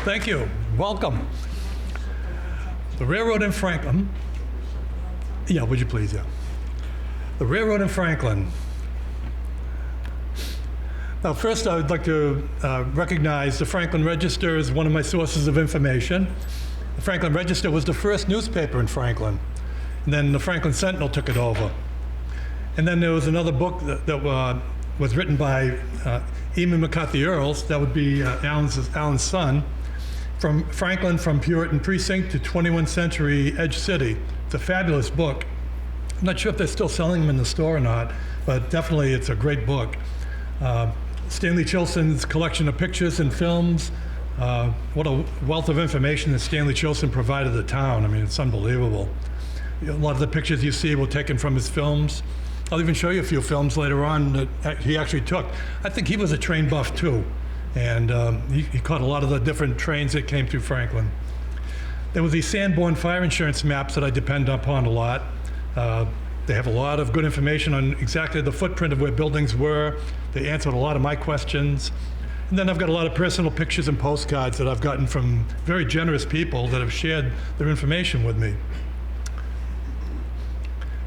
Thank you. Welcome. The railroad in Franklin. Yeah, would you please, yeah. The railroad in Franklin. Now, first, I would like to recognize the Franklin Register as one of my sources of information. The Franklin Register was the first newspaper in Franklin, and then the Franklin Sentinel took it over. And then there was another book that was written by Eamon McCarthy Earls, that would be Alan's son, from Franklin from Puritan Precinct to 21st Century Edge City. It's a fabulous book. I'm not sure if they're still selling them in the store or not, but definitely it's a great book. Stanley Chilson's collection of pictures and films. What a wealth of information that Stanley Chilson provided the town. I mean, it's unbelievable. A lot of the pictures you see were taken from his films. I'll even show you a few films later on that he actually took. I think he was a train buff too, and he caught a lot of the different trains that came through Franklin. There was these Sanborn fire insurance maps that I depend upon a lot. They have a lot of good information on exactly the footprint of where buildings were. They answered a lot of my questions. And then I've got a lot of personal pictures and postcards that I've gotten from very generous people that have shared their information with me.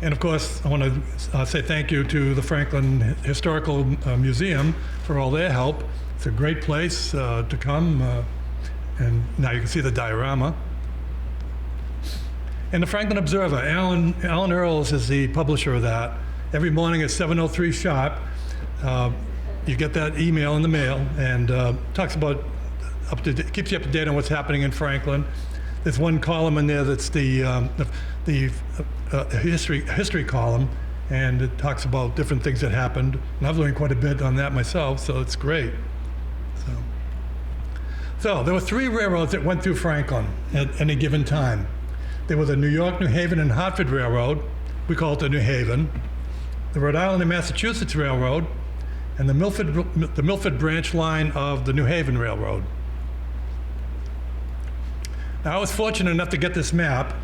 And of course, I want to say thank you to the Franklin Historical Museum for all their help. It's a great place to come, and now you can see the diorama. And the Franklin Observer, Alan Earls is the publisher of that. Every morning at 7:03 sharp, you get that email in the mail, and talks about keeps you up to date on what's happening in Franklin. There's one column in there that's the history column, and it talks about different things that happened. And I've learned quite a bit on that myself, so it's great. So there were 3 railroads that went through Franklin at any given time. There was the New York, New Haven, and Hartford Railroad. We call it the New Haven. The Rhode Island and Massachusetts Railroad, and the Milford branch line of the New Haven Railroad. Now, I was fortunate enough to get this map.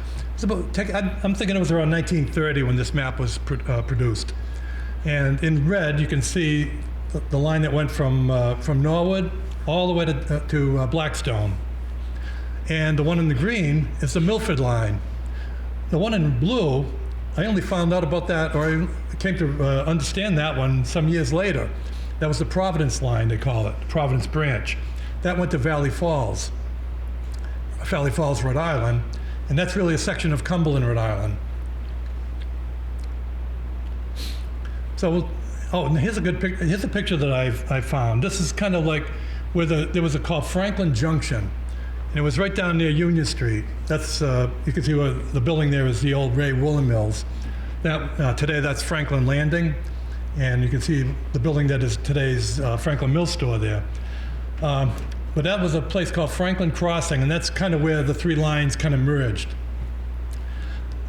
I'm thinking it was around 1930 when this map was produced. And in red, you can see the line that went from Norwood all the way to Blackstone. And the one in the green is the Milford line. The one in blue, I only found out about that, or I came to understand that one some years later. That was the Providence line, they call it, Providence branch. That went to Valley Falls, Rhode Island, and that's really a section of Cumberland, Rhode Island. So, and here's a picture that I found. This is kind of like where there was a called Franklin Junction. And it was right down near Union Street. That's, you can see where the building there is the old Ray Woolen Mills. Today that's Franklin Landing, and you can see the building that is today's Franklin Mill store there. But that was a place called Franklin Crossing, and that's kind of where the 3 lines kind of merged.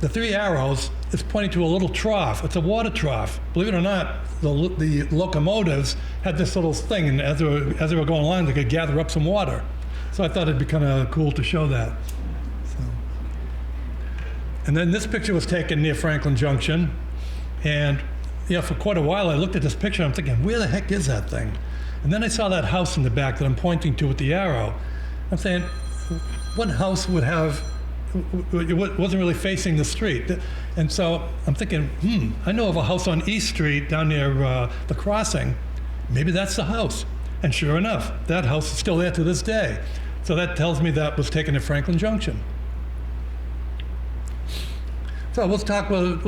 The 3 arrows is pointing to a little trough. It's a water trough. Believe it or not, the locomotives had this little thing, and as they were going along, they could gather up some water. So I thought it'd be kind of cool to show that. And then this picture was taken near Franklin Junction. And for quite a while I looked at this picture and I'm thinking, where the heck is that thing? And then I saw that house in the back that I'm pointing to with the arrow. I'm saying, what house would have, it wasn't really facing the street. And so I'm thinking, I know of a house on East Street down near the crossing. Maybe that's the house. And sure enough, that house is still there to this day. So that tells me that was taken at Franklin Junction. So we'll start with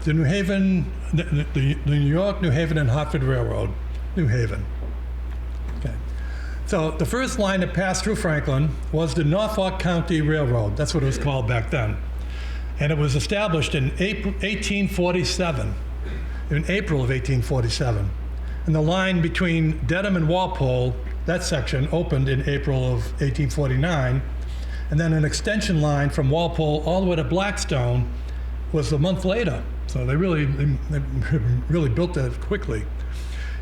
the New Haven, the New York, New Haven, and Hartford Railroad. New Haven. Okay. So the first line that passed through Franklin was the Norfolk County Railroad. That's what it was called back then. And it was established in April 1847, in April of 1847. And the line between Dedham and Walpole, that section opened in April of 1849. And then an extension line from Walpole all the way to Blackstone was a month later. So they really built that quickly.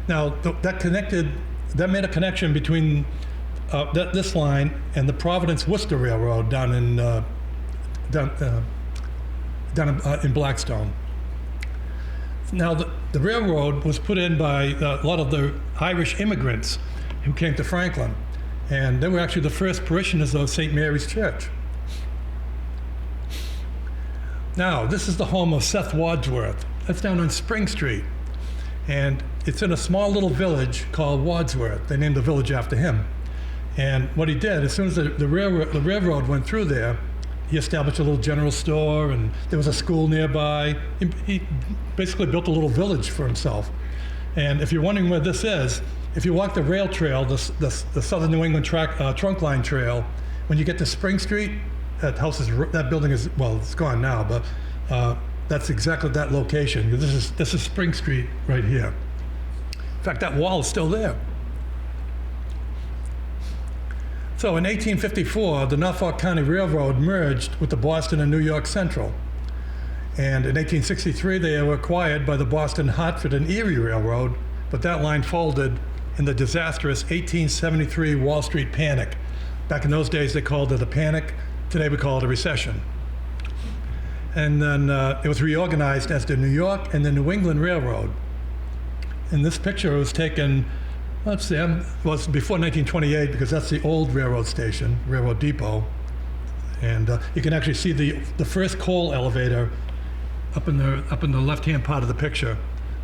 Now that made a connection between this line and the Providence-Worcester Railroad down in Blackstone. Now, the railroad was put in by a lot of the Irish immigrants who came to Franklin. And they were actually the first parishioners of St. Mary's Church. Now, this is the home of Seth Wadsworth. That's down on Spring Street. And it's in a small little village called Wadsworth. They named the village after him. And what he did, as soon as the railroad went through there, he established a little general store, and there was a school nearby. He basically built a little village for himself. And if you're wondering where this is, if you walk the rail trail, the Southern New England trunk line trail, when you get to Spring Street, that building is, well, it's gone now, but that's exactly that location. This is Spring Street right here. In fact, that wall is still there. So in 1854, the Norfolk County Railroad merged with the Boston and New York Central. And in 1863, they were acquired by the Boston, Hartford, and Erie Railroad, but that line folded in the disastrous 1873 Wall Street panic. Back in those days, they called it a panic. Today, we call it a recession. And then it was reorganized as the New York and the New England Railroad. And this picture was taken, let's see, it was before 1928, because that's the old railroad station, railroad depot. And you can actually see the first coal elevator up in the left-hand part of the picture.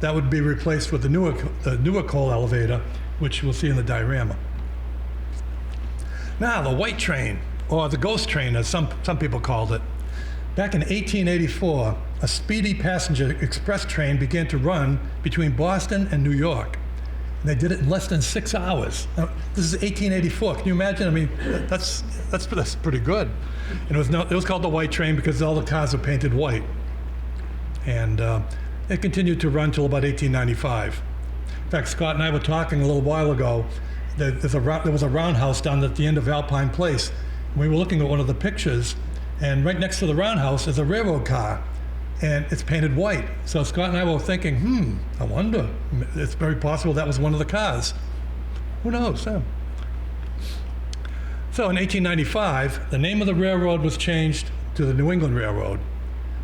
That would be replaced with the newer coal elevator, which we'll see in the diorama. Now, the White Train, or the Ghost Train, as some people called it. Back in 1884, a speedy passenger express train began to run between Boston and New York. And they did it in less than 6 hours. Now, this is 1884. Can you imagine? I mean, that's pretty good. And it was called the White Train because all the cars were painted white. And it continued to run till about 1895. In fact, Scott and I were talking a little while ago. There was a roundhouse down at the end of Alpine Place. We were looking at one of the pictures, and right next to the roundhouse is a railroad car, and it's painted white. So Scott and I were thinking, I wonder, it's very possible that was one of the cars. Who knows? Yeah. So in 1895, the name of the railroad was changed to the New England Railroad.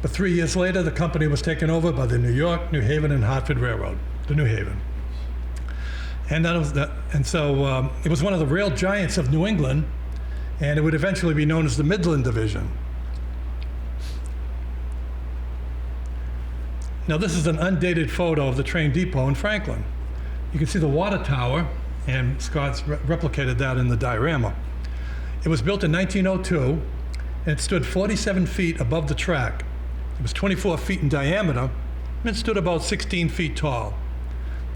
But 3 years later, the company was taken over by the New York, New Haven, and Hartford Railroad, the New Haven. And so it was one of the rail giants of New England, and it would eventually be known as the Midland Division. Now, this is an undated photo of the train depot in Franklin. You can see the water tower, and Scott's replicated that in the diorama. It was built in 1902, and it stood 47 feet above the track. It was 24 feet in diameter, and it stood about 16 feet tall.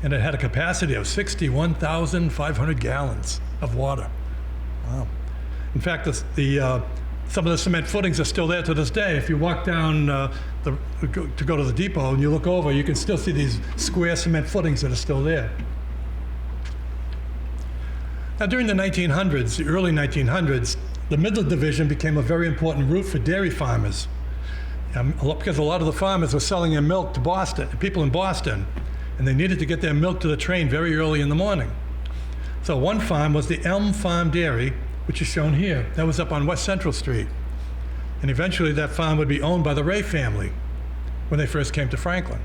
And it had a capacity of 61,500 gallons of water. Wow. In fact, some of the cement footings are still there to this day. If you walk down to go to the depot and you look over, you can still see these square cement footings that are still there. Now, during the 1900s, the early 1900s, the Midland Division became a very important route for dairy farmers, because a lot of the farmers were selling their milk to Boston, people in Boston, and they needed to get their milk to the train very early in the morning. So one farm was the Elm Farm Dairy, which is shown here. That was up on West Central Street. And eventually that farm would be owned by the Ray family when they first came to Franklin.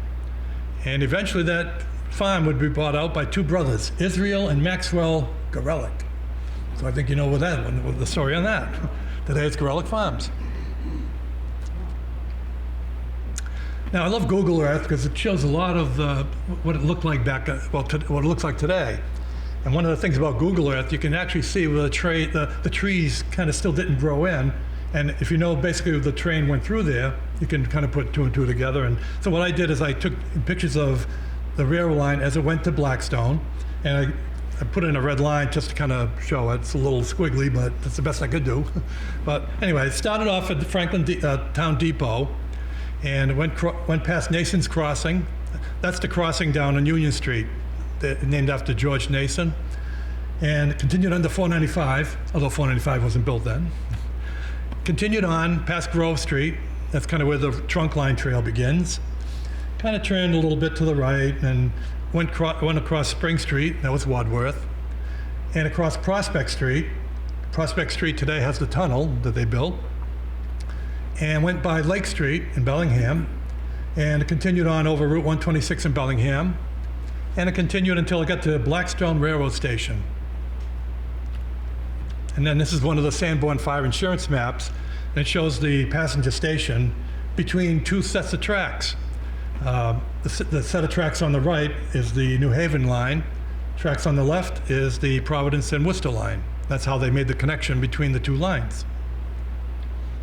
And eventually that farm would be bought out by two brothers, Israel and Maxwell Gorelick. So I think you know with the story on that. Today it's Gorelick Farms. Now I love Google Earth because it shows a lot of what it looked like what it looks like today. And one of the things about Google Earth, you can actually see where the trees kind of still didn't grow in. And if you know basically the train went through there, you can kind of put two and two together. And so what I did is I took pictures of the railroad line as it went to Blackstone, and I put in a red line just to kind of show it. It's a little squiggly, but that's the best I could do. But anyway, it started off at the Franklin Town Depot, and it went past Nason's Crossing. That's the crossing down on Union Street, named after George Nason, and it continued under 495, although 495 wasn't built then. Continued on past Grove Street. That's kind of where the trunk line trail begins. Kind of turned a little bit to the right and went across Spring Street. That was Wadsworth. And across Prospect Street. Prospect Street today has the tunnel that they built. And went by Lake Street in Bellingham. And it continued on over Route 126 in Bellingham. And it continued until it got to Blackstone Railroad Station. And then this is one of the Sanborn fire insurance maps, and it shows the passenger station between two sets of tracks. The set of tracks on the right is the New Haven line. Tracks on the left is the Providence and Worcester line. That's how they made the connection between the two lines.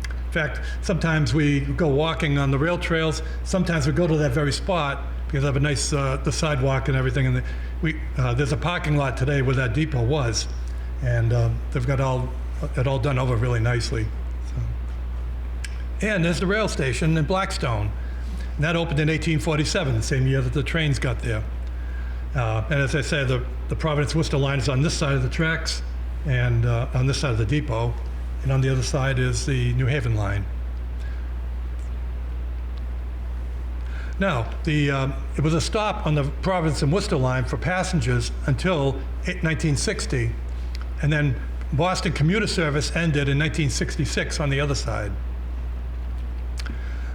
In fact, sometimes we go walking on the rail trails. Sometimes we go to that very spot because they have a nice the sidewalk and everything. And there's a parking lot today where that depot was, and they've got it all done over really nicely. So. And there's the rail station in Blackstone. And that opened in 1847, the same year that the trains got there. And as I said, the Providence-Worcester line is on this side of the tracks and on this side of the depot. And on the other side is the New Haven line. Now, it was a stop on the Providence and Worcester line for passengers until 1960. And then Boston commuter service ended in 1966 on the other side.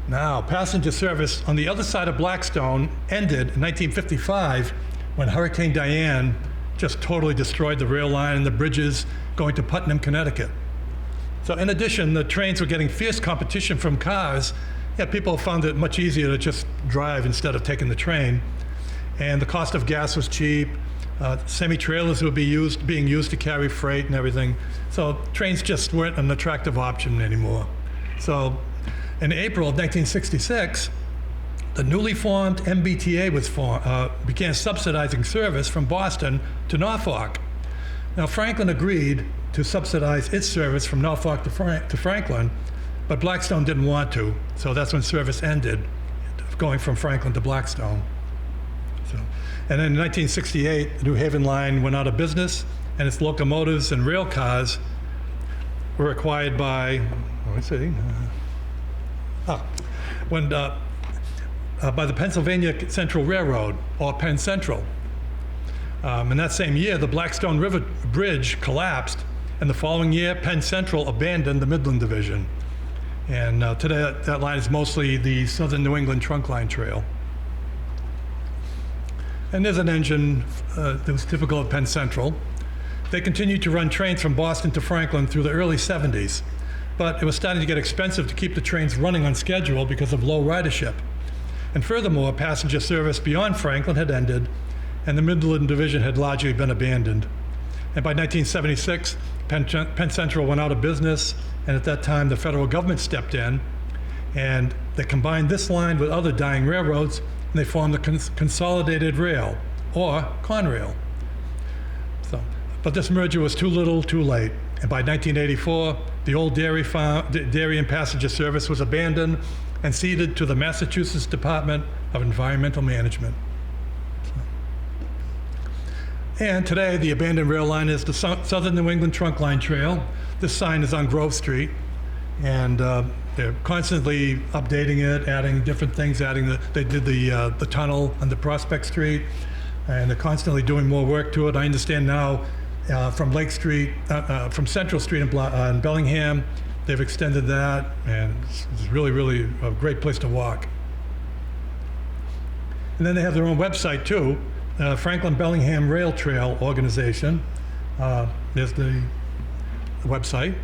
Now, passenger service on the other side of Blackstone ended in 1955 when Hurricane Diane just totally destroyed the rail line and the bridges going to Putnam, Connecticut. So in addition, the trains were getting fierce competition from cars. Yeah, people found it much easier to just drive instead of taking the train. And the cost of gas was cheap. Semi-trailers were being used to carry freight and everything. So trains just weren't an attractive option anymore. So in April of 1966, the newly formed MBTA began subsidizing service from Boston to Norfolk. Now, Franklin agreed to subsidize its service from Norfolk to Franklin, but Blackstone didn't want to, so that's when service ended, going from Franklin to Blackstone. So, and then in 1968, the New Haven line went out of business, and its locomotives and rail cars were acquired by, by the Pennsylvania Central Railroad, or Penn Central. In that same year, the Blackstone River Bridge collapsed, and the following year, Penn Central abandoned the Midland Division. And today, that line is mostly the Southern New England Trunk Line Trail. And there's an engine that was typical of Penn Central. They continued to run trains from Boston to Franklin through the early 70s, but it was starting to get expensive to keep the trains running on schedule because of low ridership. And furthermore, passenger service beyond Franklin had ended, and the Midland Division had largely been abandoned. And by 1976, Penn Central went out of business, and at that time the federal government stepped in, and they combined this line with other dying railroads, and they formed the Consolidated Rail, or Conrail. But this merger was too little, too late. And by 1984, the old dairy and passenger service was abandoned and ceded to the Massachusetts Department of Environmental Management. And today, the abandoned rail line is the Southern New England Trunk Line Trail. This sign is on Grove Street, and they're constantly updating it, adding different things. They did the tunnel under Prospect Street, and they're constantly doing more work to it. I understand now from Lake Street, from Central Street in Bellingham, they've extended that, and it's really, really a great place to walk. And then they have their own website too. Franklin Bellingham Rail Trail Organization. There's the website.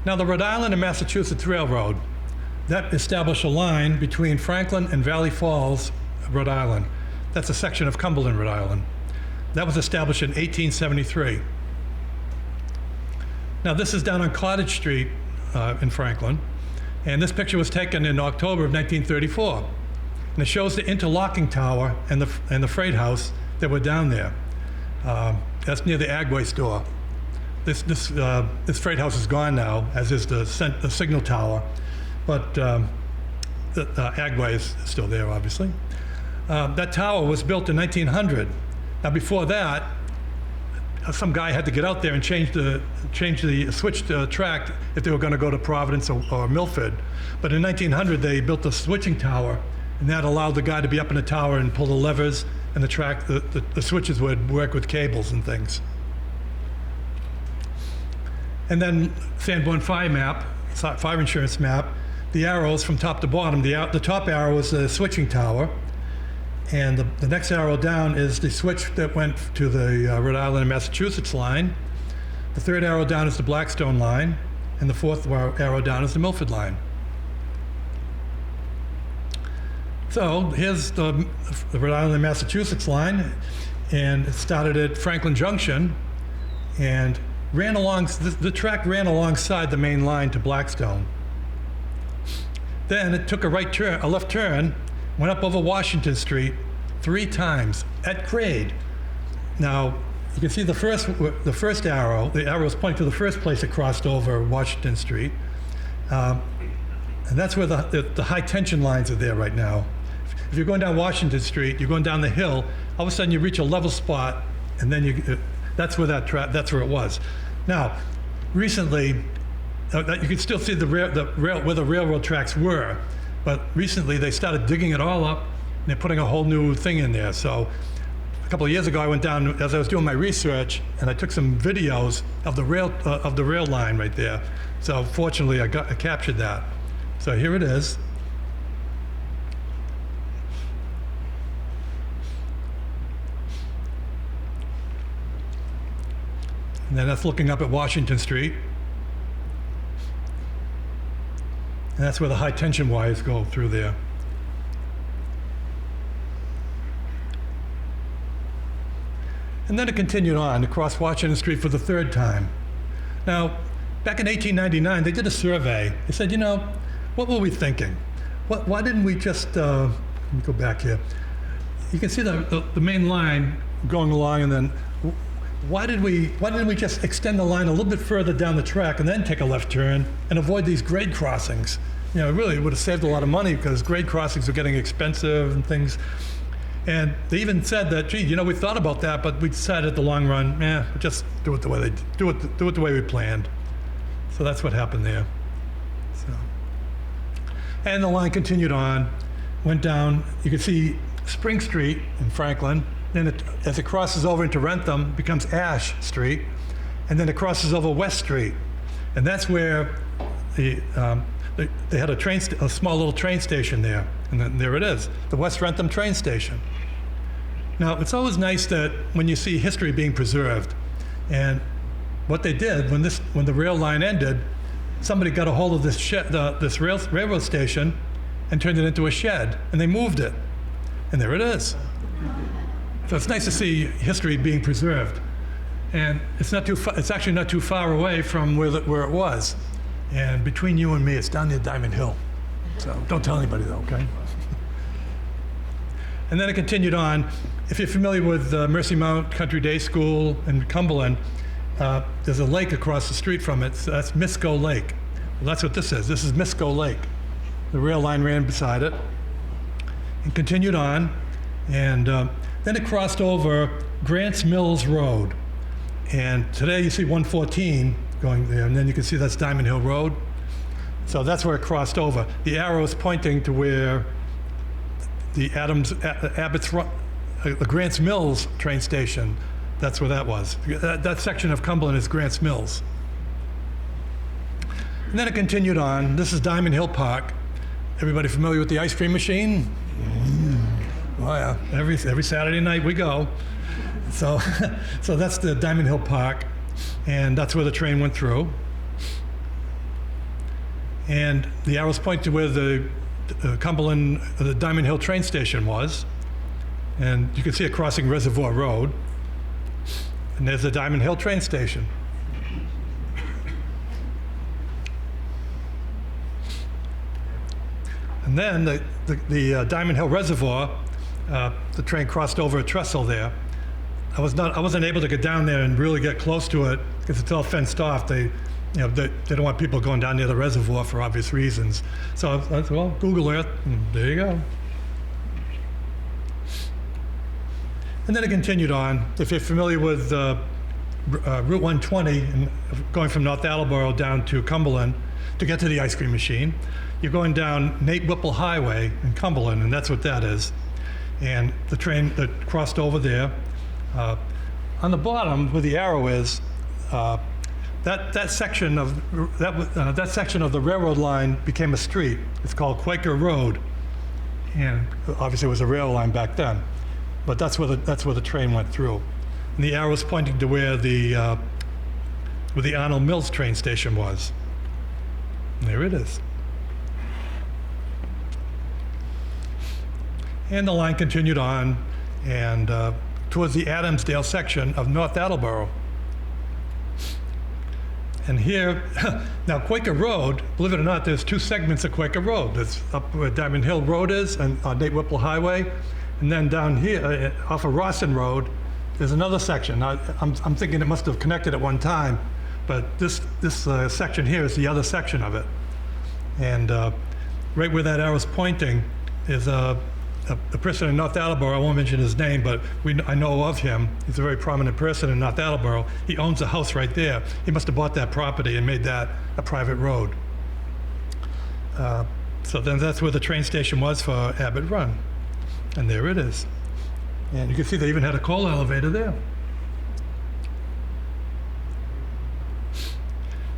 Now, the Rhode Island and Massachusetts Railroad, that established a line between Franklin and Valley Falls, Rhode Island. That's a section of Cumberland, Rhode Island. That was established in 1873. Now, this is down on Cottage Street in Franklin, and this picture was taken in October of 1934. And it shows the interlocking tower and the freight house that were down there. That's near the Agway store. This freight house is gone now, as is the signal tower, but the Agway is still there, obviously. That tower was built in 1900. Now, before that, some guy had to get out there and switch the track if they were going to go to Providence or Milford. But in 1900, they built the switching tower, and that allowed the guy to be up in the tower and pull the levers, and the switches would work with cables and things. And then Sanborn fire insurance map, the arrows from top to bottom. The top arrow is the switching tower, And the next arrow down is the switch that went to the Rhode Island and Massachusetts line. The third arrow down is the Blackstone line, and the fourth arrow down is the Milford line. So here's the Rhode Island and Massachusetts line, and it started at Franklin Junction and ran along, the track ran alongside the main line to Blackstone. Then it took a left turn, went up over Washington Street 3 times at grade. Now, you can see the first arrow, the arrow is pointing to the first place it crossed over Washington Street. And that's where the high tension lines are there right now. If you're going down Washington Street, you're going down the hill, all of a sudden you reach a level spot, and then that's where that's where it was. Now, recently, you can still see where the railroad tracks were, but recently they started digging it all up, and they're putting a whole new thing in there. So a couple of years ago, I went down as I was doing my research, and I took some videos of the rail line right there. So fortunately, I captured that. So here it is. And then that's looking up at Washington Street. And that's where the high tension wires go through there. And then it continued on across Washington Street for the 3rd time. Now, back in 1899, they did a survey. They said, what were we thinking? Why didn't we just, let me go back here. You can see the main line going along, and then why didn't we just extend the line a little bit further down the track and then take a left turn and avoid these grade crossings? It really would have saved a lot of money because grade crossings are getting expensive and things. And they even said that, gee, we thought about that, but we decided at the long run, just do it the way do it the way we planned. So that's what happened there. And the line continued on, went down. You can see Spring Street in Franklin. Then as it crosses over into Rentham, it becomes Ash Street, and then it crosses over West Street, and that's where they had a small little train station there, and then there it is, the West Rentham train station. Now, it's always nice that when you see history being preserved, and what they did when the rail line ended, somebody got a hold of this railroad station and turned it into a shed, and they moved it, and there it is. So it's nice to see history being preserved, and it's actually not too far away from where it was. And between you and me, it's down near Diamond Hill. So don't tell anybody though, okay? And then it continued on. If you're familiar with Mercy Mount Country Day School in Cumberland, there's a lake across the street from it. So that's Misco Lake. Well, that's what this is. This is Misco Lake. The rail line ran beside it and continued on, and then it crossed over Grants Mills Road. And today you see 114 going there, and then you can see that's Diamond Hill Road. So that's where it crossed over. The arrow is pointing to where the the Grants Mills train station, that's where that was. That section of Cumberland is Grants Mills. And then it continued on. This is Diamond Hill Park. Everybody familiar with the ice cream machine? Oh yeah, every Saturday night we go. So that's the Diamond Hill Park, and that's where the train went through. And the arrows point to where the Diamond Hill train station was, and you can see it crossing Reservoir Road. And there's the Diamond Hill train station. And then the Diamond Hill Reservoir, the train crossed over a trestle there. I wasn't able to get down there and really get close to it because it's all fenced off. They don't want people going down near the reservoir for obvious reasons. So I said, well, Google Earth, and there you go. And then it continued on. If you're familiar with Route 120 and going from North Attleboro down to Cumberland to get to the ice cream machine, you're going down Nate Whipple Highway in Cumberland, and that's what that is. And the train that crossed over there. On the bottom, where the arrow is, that section of the railroad line became a street. It's called Quaker Road, and obviously it was a rail line back then. But that's where the train went through. And the arrow is pointing to where the Arnold Mills train station was. And there it is. And the line continued on and towards the Adamsdale section of North Attleboro. And here, now Quaker Road, believe it or not, there's two segments of Quaker Road. There's up where Diamond Hill Road is and on Nate Whipple Highway. And then down here, off of Rawson Road, there's another section. Now, I'm thinking it must have connected at one time, but this section here is the other section of it. And right where that arrow's pointing is a person in North Attleboro. I won't mention his name, but I know of him. He's a very prominent person in North Attleboro. He owns a house right there. He must have bought that property and made that a private road. So then that's where the train station was for Abbott Run. And there it is. And you can see they even had a coal elevator there.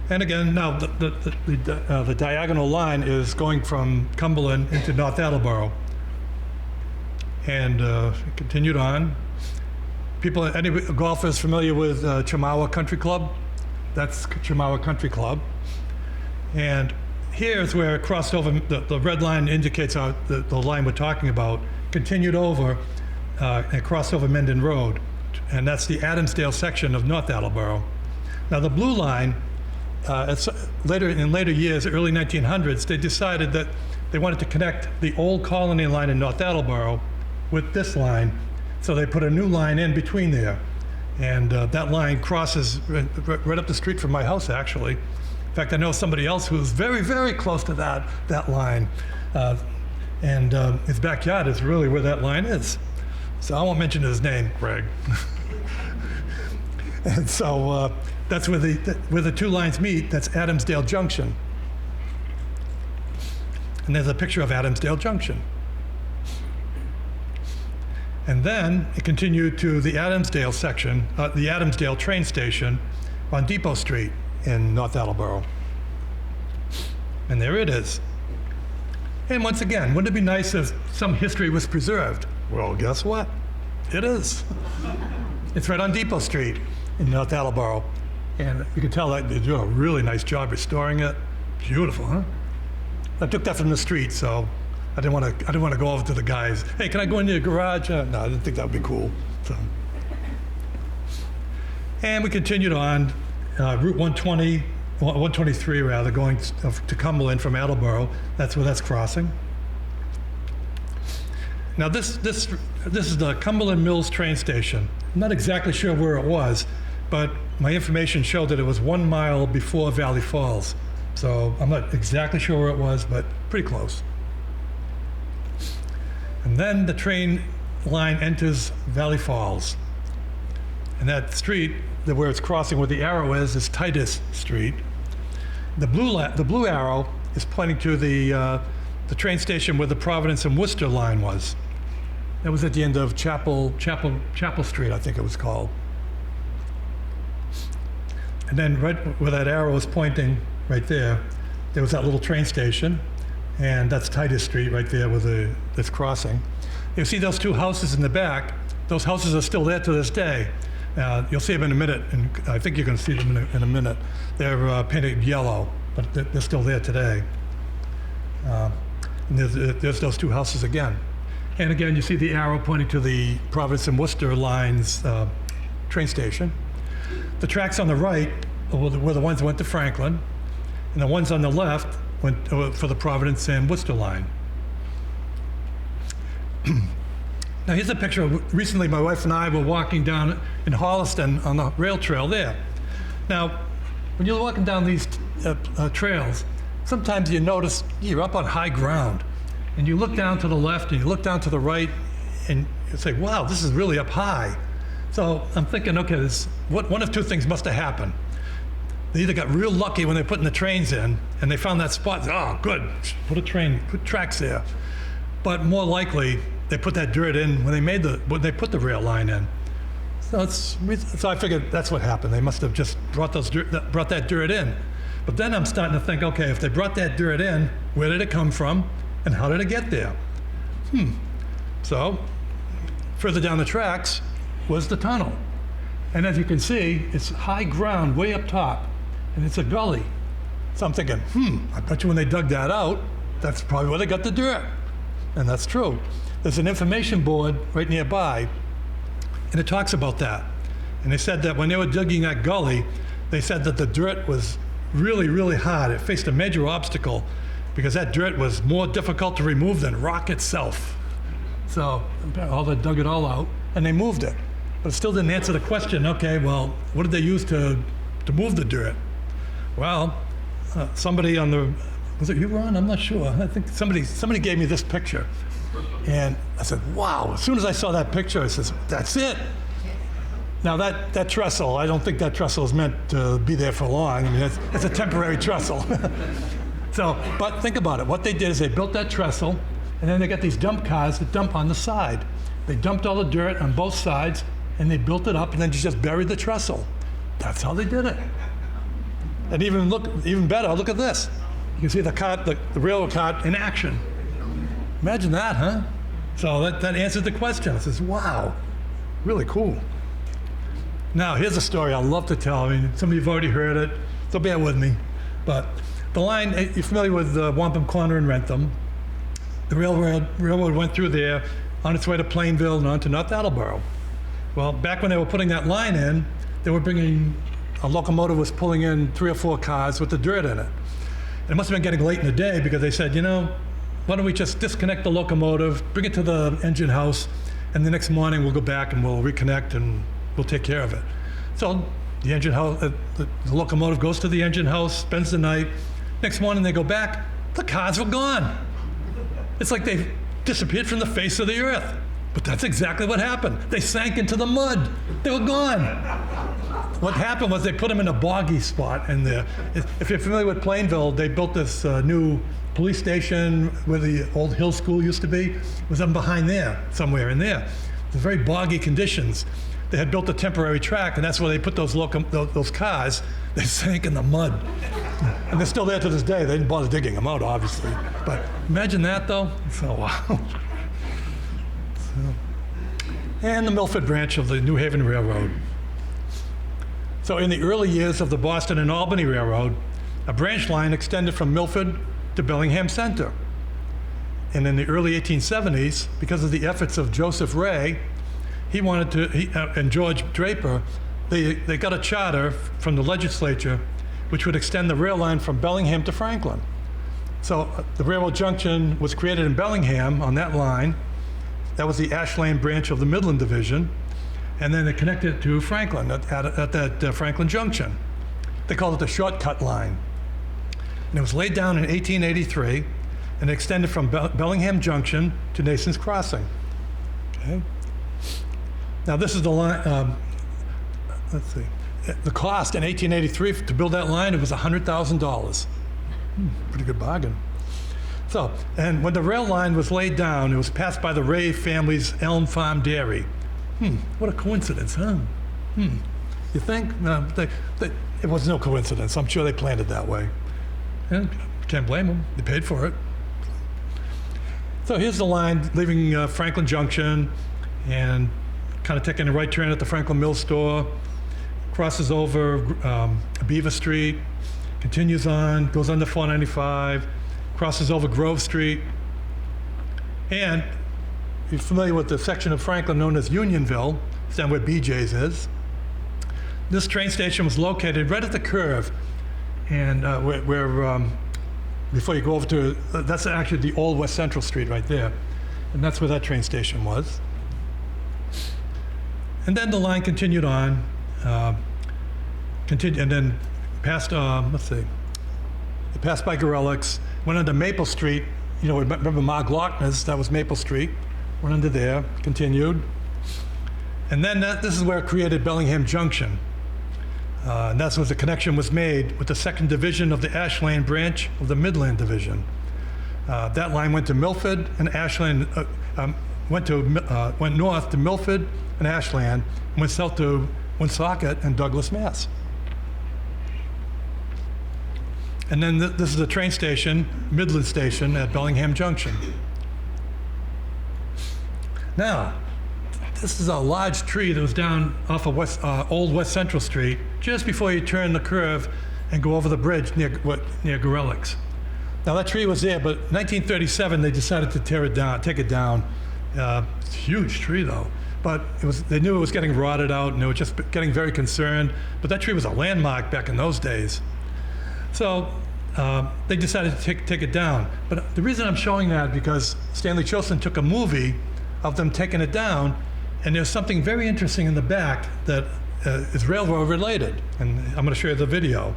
And again, now the diagonal line is going from Cumberland into North Attleboro. And it continued on. Any golfers familiar with Chamawa Country Club? That's Chamawa Country Club. And here's where it crossed over. The red line indicates the line we're talking about. Continued over and crossed over Mendon Road. And that's the Adamsdale section of North Attleboro. Now the blue line, in later years, early 1900s, they decided that they wanted to connect the old Colony line in North Attleboro with this line. So they put a new line in between there. And that line crosses right up the street from my house, actually. In fact, I know somebody else who's very, very close to that line. And his backyard is really where that line is. So I won't mention his name, Greg. And so that's where the two lines meet. That's Adamsdale Junction. And there's a picture of Adamsdale Junction. And then it continued to the Adamsdale section, the Adamsdale train station on Depot Street in North Attleboro. And there it is. And once again, wouldn't it be nice if some history was preserved? Well, guess what? It is. It's right on Depot Street in North Attleboro. And you can tell that they do a really nice job restoring it. Beautiful, huh? I took that from the street, so I didn't want to go over to the guys. Hey, can I go into your garage? No, I didn't think that would be cool. So. And we continued on Route 123 rather, going to Cumberland from Attleboro. That's where that's crossing. Now this is the Cumberland Mills train station. I'm not exactly sure where it was, but my information showed that it was 1 mile before Valley Falls. So I'm not exactly sure where it was, but pretty close. And then the train line enters Valley Falls. And that street, where it's crossing, where the arrow is Titus Street. The blue arrow is pointing to the train station where the Providence and Worcester line was. That was at the end of Chapel Street, I think it was called. And then right where that arrow is pointing, right there was that little train station, and that's Titus Street right there with this crossing. You see those two houses in the back. Those houses are still there to this day. You'll see them in a minute, and I think you're going to see them in a minute. They're painted yellow, but they're still there today. And there's those two houses again. And again, you see the arrow pointing to the Providence and Worcester lines train station. The tracks on the right were the ones that went to Franklin, and the ones on the left went for the Providence and Worcester line. Now here's a picture of, recently my wife and I were walking down in Holliston on the rail trail there. Now, when you're walking down these trails, sometimes you notice you're up on high ground, and you look down to the left and you look down to the right, and you say, wow, this is really up high. So I'm thinking, okay, one of two things must have happened. They either got real lucky when they're putting the trains in, and they found that spot, oh, good, put tracks there. But more likely, they put that dirt in when they put the rail line in. So I figured that's what happened. They must have just brought that dirt in. But then I'm starting to think, okay, if they brought that dirt in, where did it come from, and how did it get there? So further down the tracks was the tunnel. And as you can see, it's high ground way up top, and it's a gully. So I'm thinking, I bet you when they dug that out, that's probably where they got the dirt. And that's true. There's an information board right nearby, and it talks about that. And they said that when they were digging that gully, they said that the dirt was really, really hard. It faced a major obstacle because that dirt was more difficult to remove than rock itself. So they dug it all out, and they moved it. But it still didn't answer the question, okay, well, what did they use to move the dirt? Well, somebody on the, was it you, Ron? I'm not sure. I think somebody gave me this picture. And I said, wow, as soon as I saw that picture, I said, that's it. Now that trestle, I don't think that trestle is meant to be there for long. I mean, it's a temporary trestle. So, but think about it. What they did is they built that trestle, and then they got these dump cars that dump on the side. They dumped all the dirt on both sides, and they built it up, and then just buried the trestle. That's how they did it. And even better, look at this. You can see the cart, the railroad cart in action. Imagine that, huh? So that answered the question. It says, wow, really cool. Now, here's a story I love to tell. I mean, some of you have already heard it, so bear with me. But the line, you're familiar with Wampum Corner in Rentham. The railroad went through there on its way to Plainville and on to North Attleboro. Well, back when they were putting that line in, they were a locomotive was pulling in 3 or 4 cars with the dirt in it. And it must have been getting late in the day because they said, why don't we just disconnect the locomotive, bring it to the engine house, and the next morning we'll go back and we'll reconnect and we'll take care of it. So the engine house, the locomotive goes to the engine house, spends the night. Next morning they go back, the cars were gone. It's like they disappeared from the face of the earth. But that's exactly what happened. They sank into the mud. They were gone. What happened was they put them in a boggy spot in there. If you're familiar with Plainville, they built this new police station where the old Hill School used to be. It was up behind there, somewhere in there. It was very boggy conditions. They had built a temporary track, and that's where they put those cars. They sank in the mud. And they're still there to this day. They didn't bother digging them out, obviously. But imagine that, though. So, wow. And the Milford branch of the New Haven Railroad. So in the early years of the Boston and Albany Railroad, a branch line extended from Milford to Bellingham Center. And in the early 1870s, because of the efforts of Joseph Ray, and George Draper, they got a charter from the legislature which would extend the rail line from Bellingham to Franklin. So the railroad junction was created in Bellingham on that line. That was the Ash Lane branch of the Midland Division. And then they connected it to Franklin at that Franklin Junction. They called it the shortcut line. And it was laid down in 1883 and extended from Bellingham Junction to Nason's Crossing. Okay. Now this is the line, let's see. The cost in 1883 to build that line, it was $100,000. Pretty good bargain. So, and when the rail line was laid down, it was passed by the Ray family's Elm Farm Dairy. What a coincidence, huh? You think? No, it was no coincidence. I'm sure they planned it that way. And can't blame them. They paid for it. So here's the line leaving Franklin Junction and kind of taking a right turn at the Franklin Mill Store, crosses over Beaver Street, continues on, goes under 495, crosses over Grove Street, and you're familiar with the section of Franklin known as Unionville, it's down where BJ's is. This train station was located right at the curve, and before you go over to, that's actually the old West Central Street right there, and that's where that train station was. And then the line continued on, and then passed, let's see, it passed by Gorelick's, went under Maple Street. Remember Mark Lochner's, that was Maple Street. Went under there, continued. And then this is where it created Bellingham Junction. And that's where the connection was made with the 2nd Division of the Ash Lane branch of the Midland Division. That line went to Milford and Ashland, went north to Milford and Ashland, and went south to Woonsocket and Douglas, Mass. And then this is the train station, Midland Station at Bellingham Junction. Now, this is a large tree that was down off of Old West Central Street, just before you turn the curve and go over the bridge near Gorelick's. Now that tree was there, but 1937 they decided to tear it down, take it down. It's a huge tree though, but they knew it was getting rotted out, and they were just getting very concerned. But that tree was a landmark back in those days, so they decided to take it down. But the reason I'm showing that is because Stanley Chosin took a movie of them taking it down, and there's something very interesting in the back that is railroad related, and I'm going to show you the video.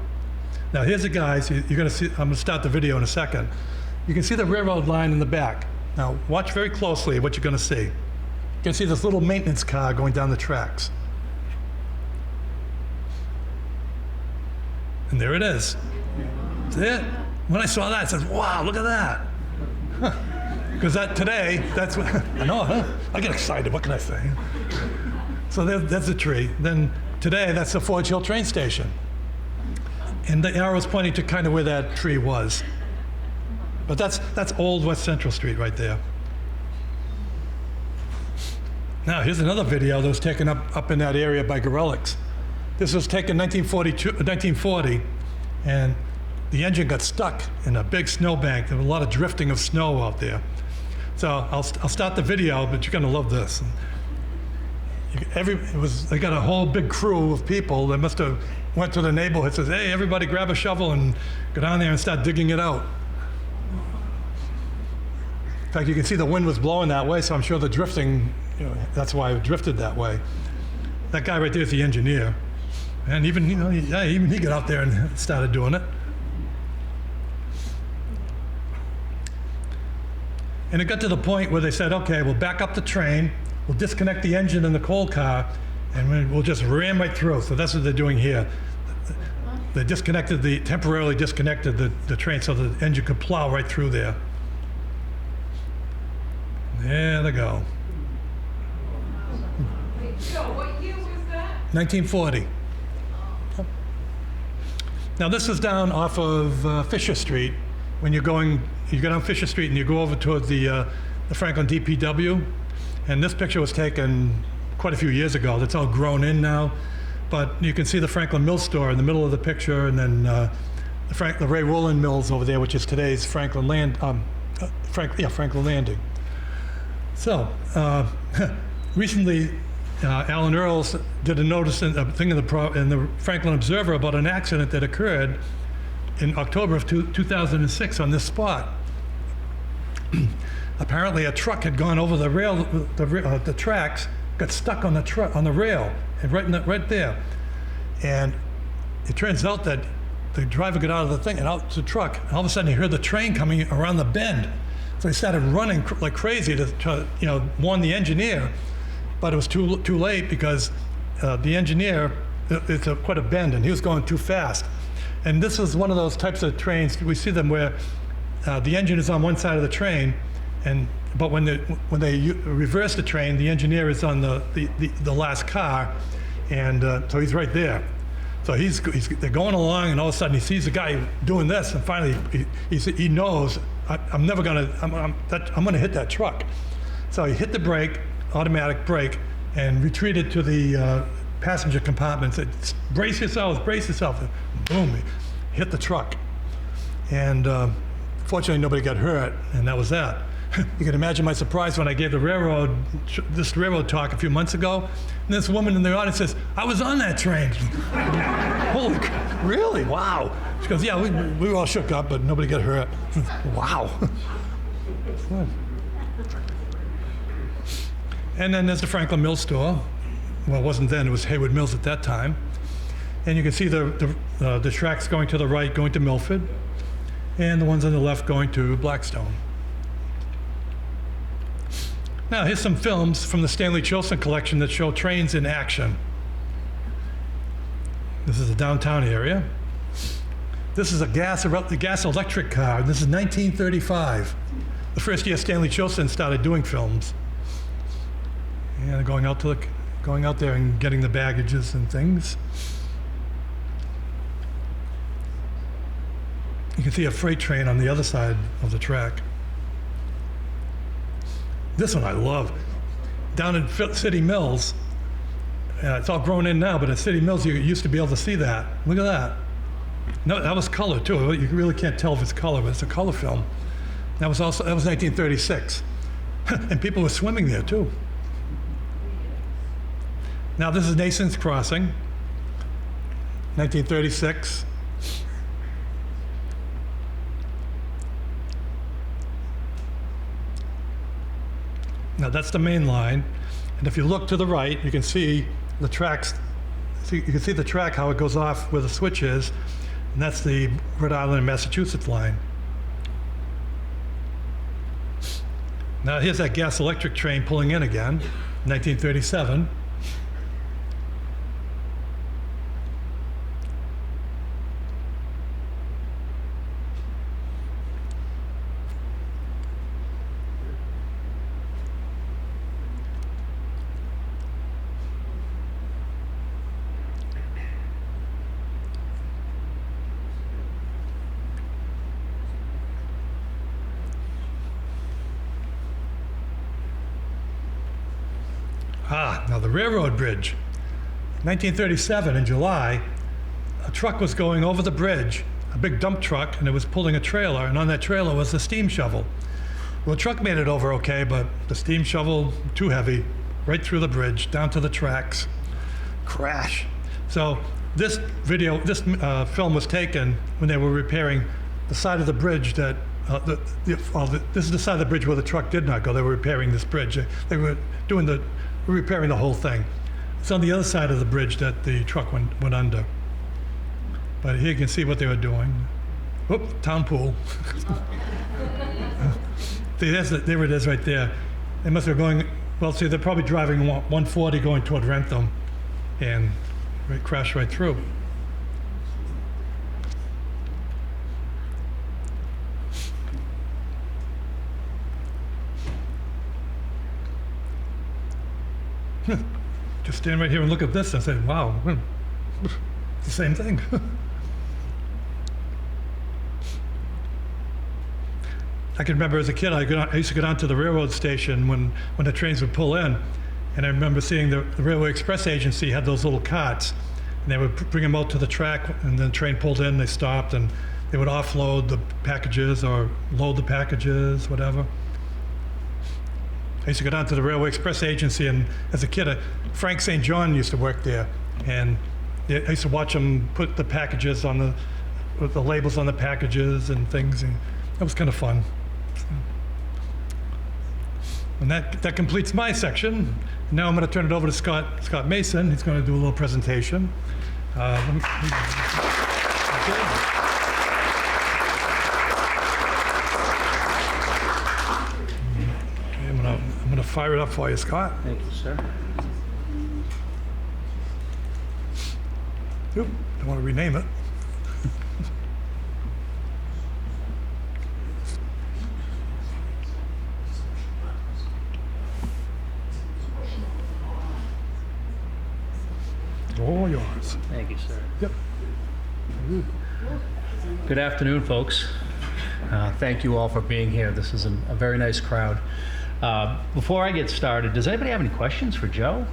Now here's the guys, you're going to see, I'm going to start the video in a second. You can see the railroad line in the back. Now watch very closely what you're going to see. You can see this little maintenance car going down the tracks. And there it is. That's it. When I saw that, I said, wow, look at that. Because today, that's what, I know, huh? I get excited, what can I say? So that's the tree. Then today, that's the Forge Hill train station. And the arrow's pointing to kind of where that tree was. But that's Old West Central Street right there. Now, here's another video that was taken up in that area by Gorelick's. This was taken 1940, and the engine got stuck in a big snowbank. There was a lot of drifting of snow out there. So I'll start the video, but you're gonna love this. They got a whole big crew of people that must have went to the neighborhood, says, hey, everybody grab a shovel and go down there and start digging it out. In fact, you can see the wind was blowing that way, so I'm sure the drifting, that's why it drifted that way. That guy right there is the engineer. And even, even he got out there and started doing it. And it got to the point where they said, okay, we'll back up the train, we'll disconnect the engine in the coal car, and we'll just ram right through. So that's what they're doing here. They temporarily disconnected the train so the engine could plow right through there. There they go. So what year was that? 1940. Now this is down off of Fisher Street. When you go down Fisher Street and you go over toward the Franklin DPW. And this picture was taken quite a few years ago. That's all grown in now. But you can see the Franklin Mill store in the middle of the picture, and then the Ray Rowland Mills over there, which is today's Franklin Landing. So recently, Alan Earls did a thing in the Franklin Observer about an accident that occurred in October of 2006 on this spot. Apparently, a truck had gone over the tracks, got stuck on the rail, and right there. And it turns out that the driver got out of the thing and out to the truck. And all of a sudden, he heard the train coming around the bend. So he started running like crazy to warn the engineer, but it was too late because the engineer, it's quite a bend, and he was going too fast. And this is one of those types of trains, we see them where the engine is on one side of the train, but when they reverse the train, the engineer is on the last car, and so he's right there. So they're going along, and all of a sudden he sees the guy doing this, and finally he knows I'm gonna hit that truck. So he hit the brake, automatic brake, and retreated to the passenger compartment. Said, brace yourself, and boom, he hit the truck. And fortunately, nobody got hurt, and that was that. You can imagine my surprise when I gave this railroad talk a few months ago, and this woman in the audience says, I was on that train. Holy, really? Wow. She goes, yeah, we were all shook up, but nobody got hurt. Wow. And then there's the Franklin Mills store. Well, it wasn't then, it was Hayward Mills at that time. And you can see the tracks going to the right, going to Milford, and the ones on the left going to Blackstone. Now, here's some films from the Stanley Chosin collection that show trains in action. This is the downtown area. This is a gas electric car. This is 1935, the first year Stanley Chosin started doing films. And going out there and getting the baggages and things. You can see a freight train on the other side of the track. This one I love. down in City Mills. It's all grown in now, but at City Mills, you used to be able to see that. Look at that. No, that was color too. You really can't tell if it's color, but it's a color film. That was 1936. And people were swimming there too. Now this is Nason's Crossing, 1936. Now that's the main line, and if you look to the right, you can see the tracks. You can see the track, how it goes off where the switch is, and that's the Rhode Island and Massachusetts line. Now here's that gas electric train pulling in again, 1937. Now the railroad bridge. 1937 in July, a truck was going over the bridge, a big dump truck, and it was pulling a trailer, and on that trailer was the steam shovel. Well, the truck made it over okay, but the steam shovel, too heavy, right through the bridge, down to the tracks. Crash. So this film was taken when they were repairing the side of the bridge that, this is the side of the bridge where the truck did not go. They were repairing this bridge. They were repairing the whole thing. It's on the other side of the bridge that the truck went under. But here you can see what they were doing. Whoop, town pool. See, there it is right there. They must have going, well, see, they're probably driving 140 going toward Rentham and crashed right through. Just stand right here and look at this and say, wow, it's the same thing. I can remember as a kid, I used to go down to the railroad station when the trains would pull in, and I remember seeing the Railway Express Agency had those little carts, and they would bring them out to the track, and then the train pulled in, they stopped, and they would offload the packages or load the packages, whatever. I used to go down to the Railway Express Agency, and as a kid, Frank St. John used to work there, and I used to watch him put the packages on with the labels on the packages and things, and that was kind of fun. And that completes my section. Now I'm going to turn it over to Scott Mason. He's going to do a little presentation. Okay. I'm going to fire it up for you, Scott. Thank you, sir. Oop, don't want to rename it. All yours. Thank you, sir. Yep. Good afternoon, folks. Thank you all for being here. This is a very nice crowd. Before I get started, does anybody have any questions for Joe?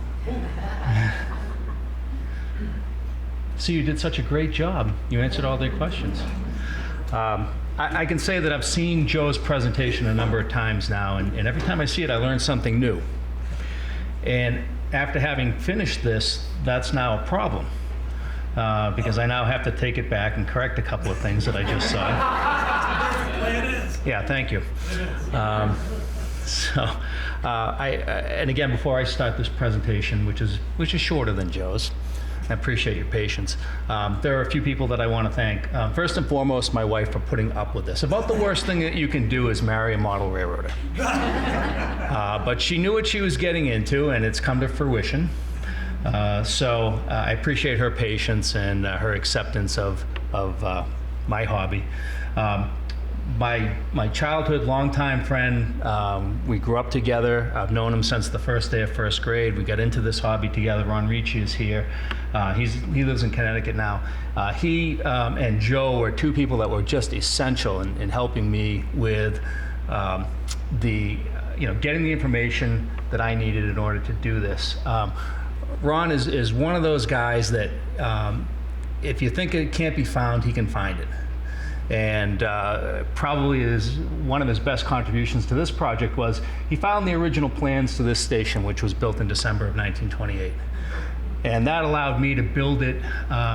See, you did such a great job. You answered all their questions. I can say that I've seen Joe's presentation a number of times now, and every time I see it, I learn something new. And after having finished this, that's now a problem, because I now have to take it back and correct a couple of things that I just saw. Yeah, thank you. And again, before I start this presentation, which is shorter than Joe's, I appreciate your patience. There are a few people that I want to thank. First and foremost, my wife for putting up with this. About the worst thing that you can do is marry a model railroader. But she knew what she was getting into, and it's come to fruition. So I appreciate her patience and her acceptance of my hobby. My childhood longtime friend, we grew up together. I've known him since the first day of first grade. We got into this hobby together. Ron Ricci is here. He lives in Connecticut now. He and Joe were two people that were just essential in helping me with getting the information that I needed in order to do this. Ron is one of those guys that if you think it can't be found, he can find it. And probably is one of his best contributions to this project was he found the original plans to this station, which was built in December of 1928. And that allowed me to build it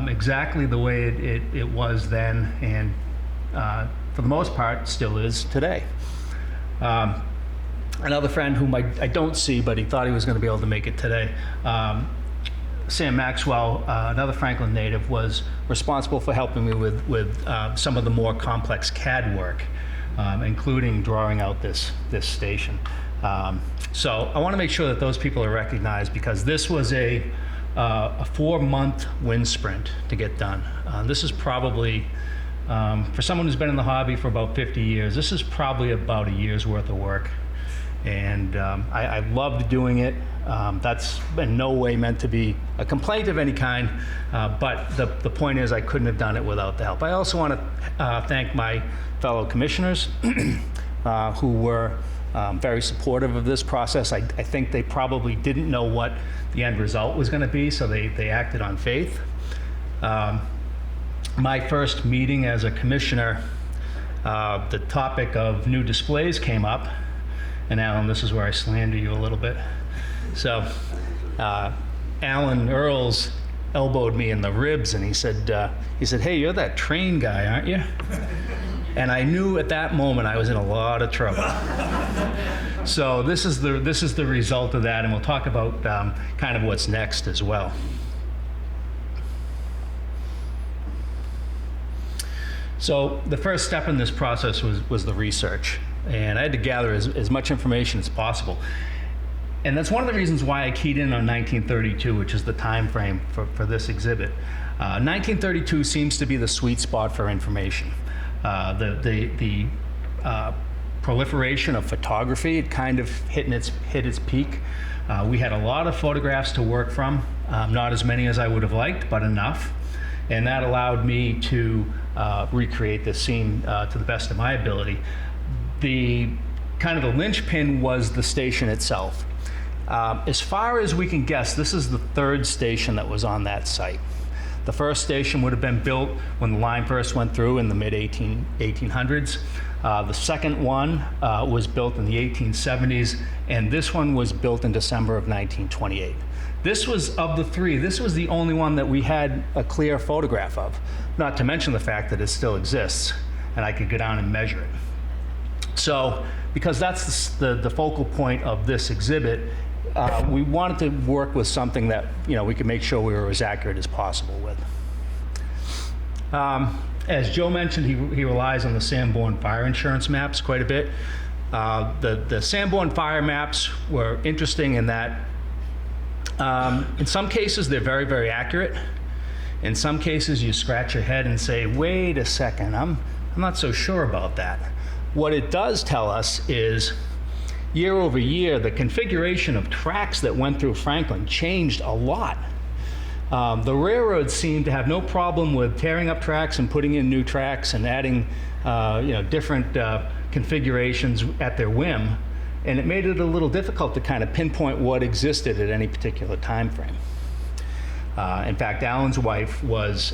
exactly the way it was then, and for the most part still is today. Another friend whom I don't see, but he thought he was going to be able to make it today, Sam Maxwell, another Franklin native, was responsible for helping me with some of the more complex CAD work, including drawing out this station. So I want to make sure that those people are recognized, because this was a 4-month wind sprint to get done. This is probably, for someone who's been in the hobby for about 50 years, this is probably about a year's worth of work. And I loved doing it. That's in no way meant to be a complaint of any kind, but the point is I couldn't have done it without the help. I also want to thank my fellow commissioners who were very supportive of this process. I think they probably didn't know what the end result was going to be, so they acted on faith. My first meeting as a commissioner, the topic of new displays came up. And Alan, this is where I slander you a little bit. So Alan Earls elbowed me in the ribs, and he said, "Hey, you're that train guy, aren't you?" And I knew at that moment I was in a lot of trouble. So this is the result of that, and we'll talk about kind of what's next as well. So the first step in this process was the research. And I had to gather as much information as possible. And that's one of the reasons why I keyed in on 1932, which is the time frame for this exhibit. 1932 seems to be the sweet spot for information. The proliferation of photography, it kind of hit its peak. We had a lot of photographs to work from, not as many as I would have liked, but enough. And that allowed me to recreate this scene to the best of my ability. The linchpin was the station itself. As far as we can guess, this is the third station that was on that site. The first station would have been built when the line first went through in the mid-1800s. The second one was built in the 1870s, and this one was built in December of 1928. This was, of the three, this was the only one that we had a clear photograph of, not to mention the fact that it still exists, and I could go down and measure it. So, because that's the focal point of this exhibit, we wanted to work with something that we could make sure we were as accurate as possible with. As Joe mentioned, he relies on the Sanborn fire insurance maps quite a bit. The Sanborn fire maps were interesting in that in some cases they're very, very accurate. In some cases you scratch your head and say, wait a second, I'm not so sure about that. What it does tell us is, year over year, the configuration of tracks that went through Franklin changed a lot. The railroads seemed to have no problem with tearing up tracks and putting in new tracks and adding different configurations at their whim, and it made it a little difficult to kind of pinpoint what existed at any particular time frame. In fact, Alan's wife was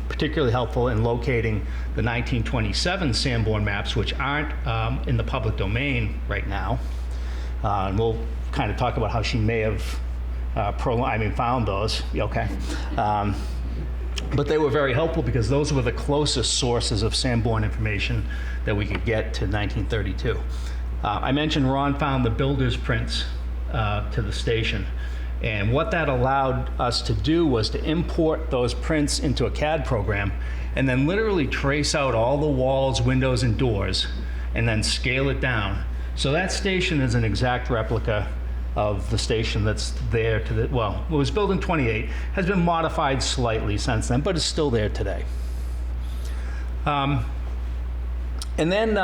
particularly helpful in locating the 1927 Sanborn maps, which aren't in the public domain right now. And we'll kind of talk about how she may have found those. Okay. But they were very helpful because those were the closest sources of Sanborn information that we could get to 1932. I mentioned Ron found the builder's prints to the station. And what that allowed us to do was to import those prints into a CAD program and then literally trace out all the walls, windows, and doors, and then scale it down. So that station is an exact replica of the station that's there it was built in 28, has been modified slightly since then, but it's still there today. And then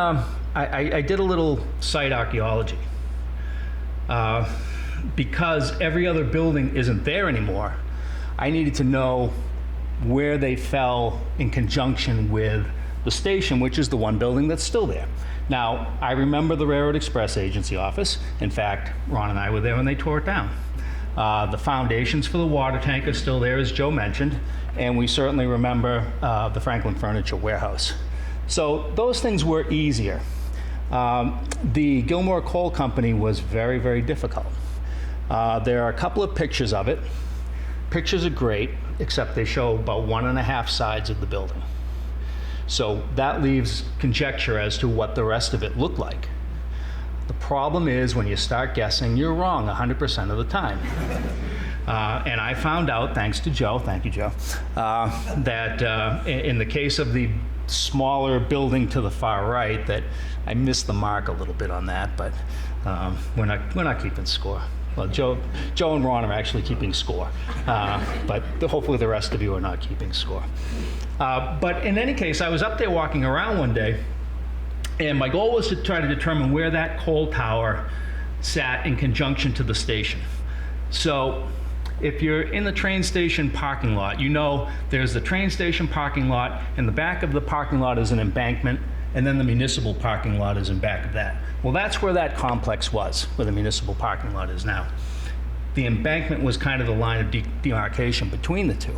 I did a little site archaeology. Because every other building isn't there anymore, I needed to know where they fell in conjunction with the station, which is the one building that's still there. Now, I remember the Railroad Express Agency office. In fact, Ron and I were there when they tore it down. The foundations for the water tank are still there, as Joe mentioned, and we certainly remember the Franklin Furniture Warehouse. So those things were easier. The Gilmore Coal Company was very, very difficult. There are a couple of pictures of it. Pictures are great, except they show about 1.5 sides of the building. So that leaves conjecture as to what the rest of it looked like. The problem is when you start guessing, you're wrong 100% of the time. And I found out, thanks to Joe, thank you, Joe, that in the case of the smaller building to the far right, that I missed the mark a little bit on that, but we're not keeping score. Well, Joe and Ron are actually keeping score, but hopefully the rest of you are not keeping score. But in any case, I was up there walking around one day, and my goal was to try to determine where that coal tower sat in conjunction to the station. So if you're in the train station parking lot, you know there's the train station parking lot, and the back of the parking lot is an embankment, and then the municipal parking lot is in back of that. Well, that's where that complex was, where the municipal parking lot is now. The embankment was kind of the line of demarcation between the two.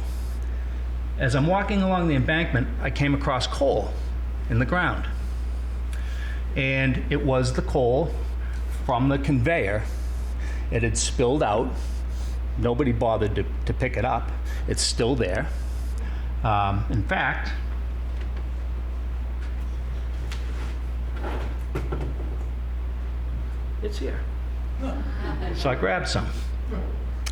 As I'm walking along the embankment, I came across coal in the ground. And it was the coal from the conveyor. It had spilled out. Nobody bothered to pick it up. It's still there. In fact, it's here. So I grabbed some.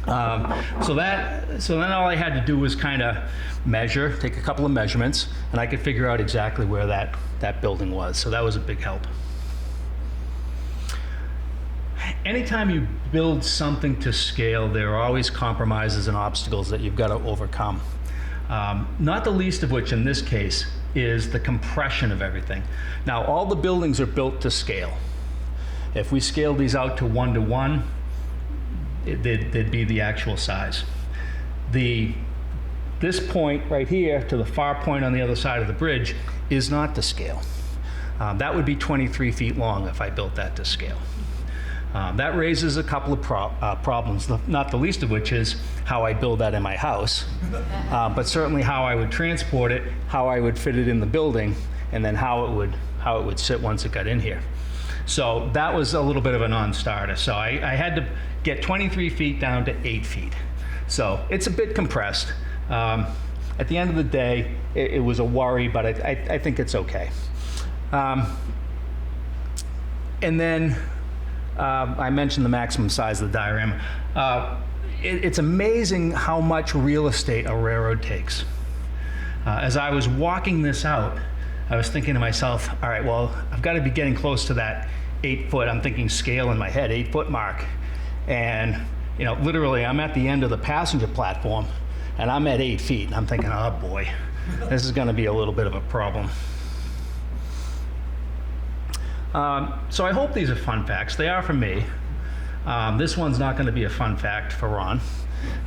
So then all I had to do was kind of measure, take a couple of measurements, and I could figure out exactly where that building was. So that was a big help. Anytime you build something to scale, there are always compromises and obstacles that you've got to overcome. Not the least of which in this case is the compression of everything. Now, all the buildings are built to scale. If we scale these out to 1-to-1, they'd be the actual size. This point right here to the far point on the other side of the bridge is not to scale. That would be 23 feet long if I built that to scale. That raises a couple of problems, not the least of which is how I build that in my house, but certainly how I would transport it, how I would fit it in the building, and then how it would sit once it got in here. So that was a little bit of a non-starter. So I had to get 23 feet down to 8 feet. So it's a bit compressed. At the end of the day, it was a worry, but I think it's okay. And then I mentioned the maximum size of the diorama. It's amazing how much real estate a railroad takes. As I was walking this out, I was thinking to myself, all right, well, I've got to be getting close to that 8 foot, I'm thinking scale in my head, 8 foot mark. And, you know, literally I'm at the end of the passenger platform and I'm at 8 feet. And I'm thinking, oh boy, this is going to be a little bit of a problem. So I hope these are fun facts. They are for me. This one's not going to be a fun fact for Ron.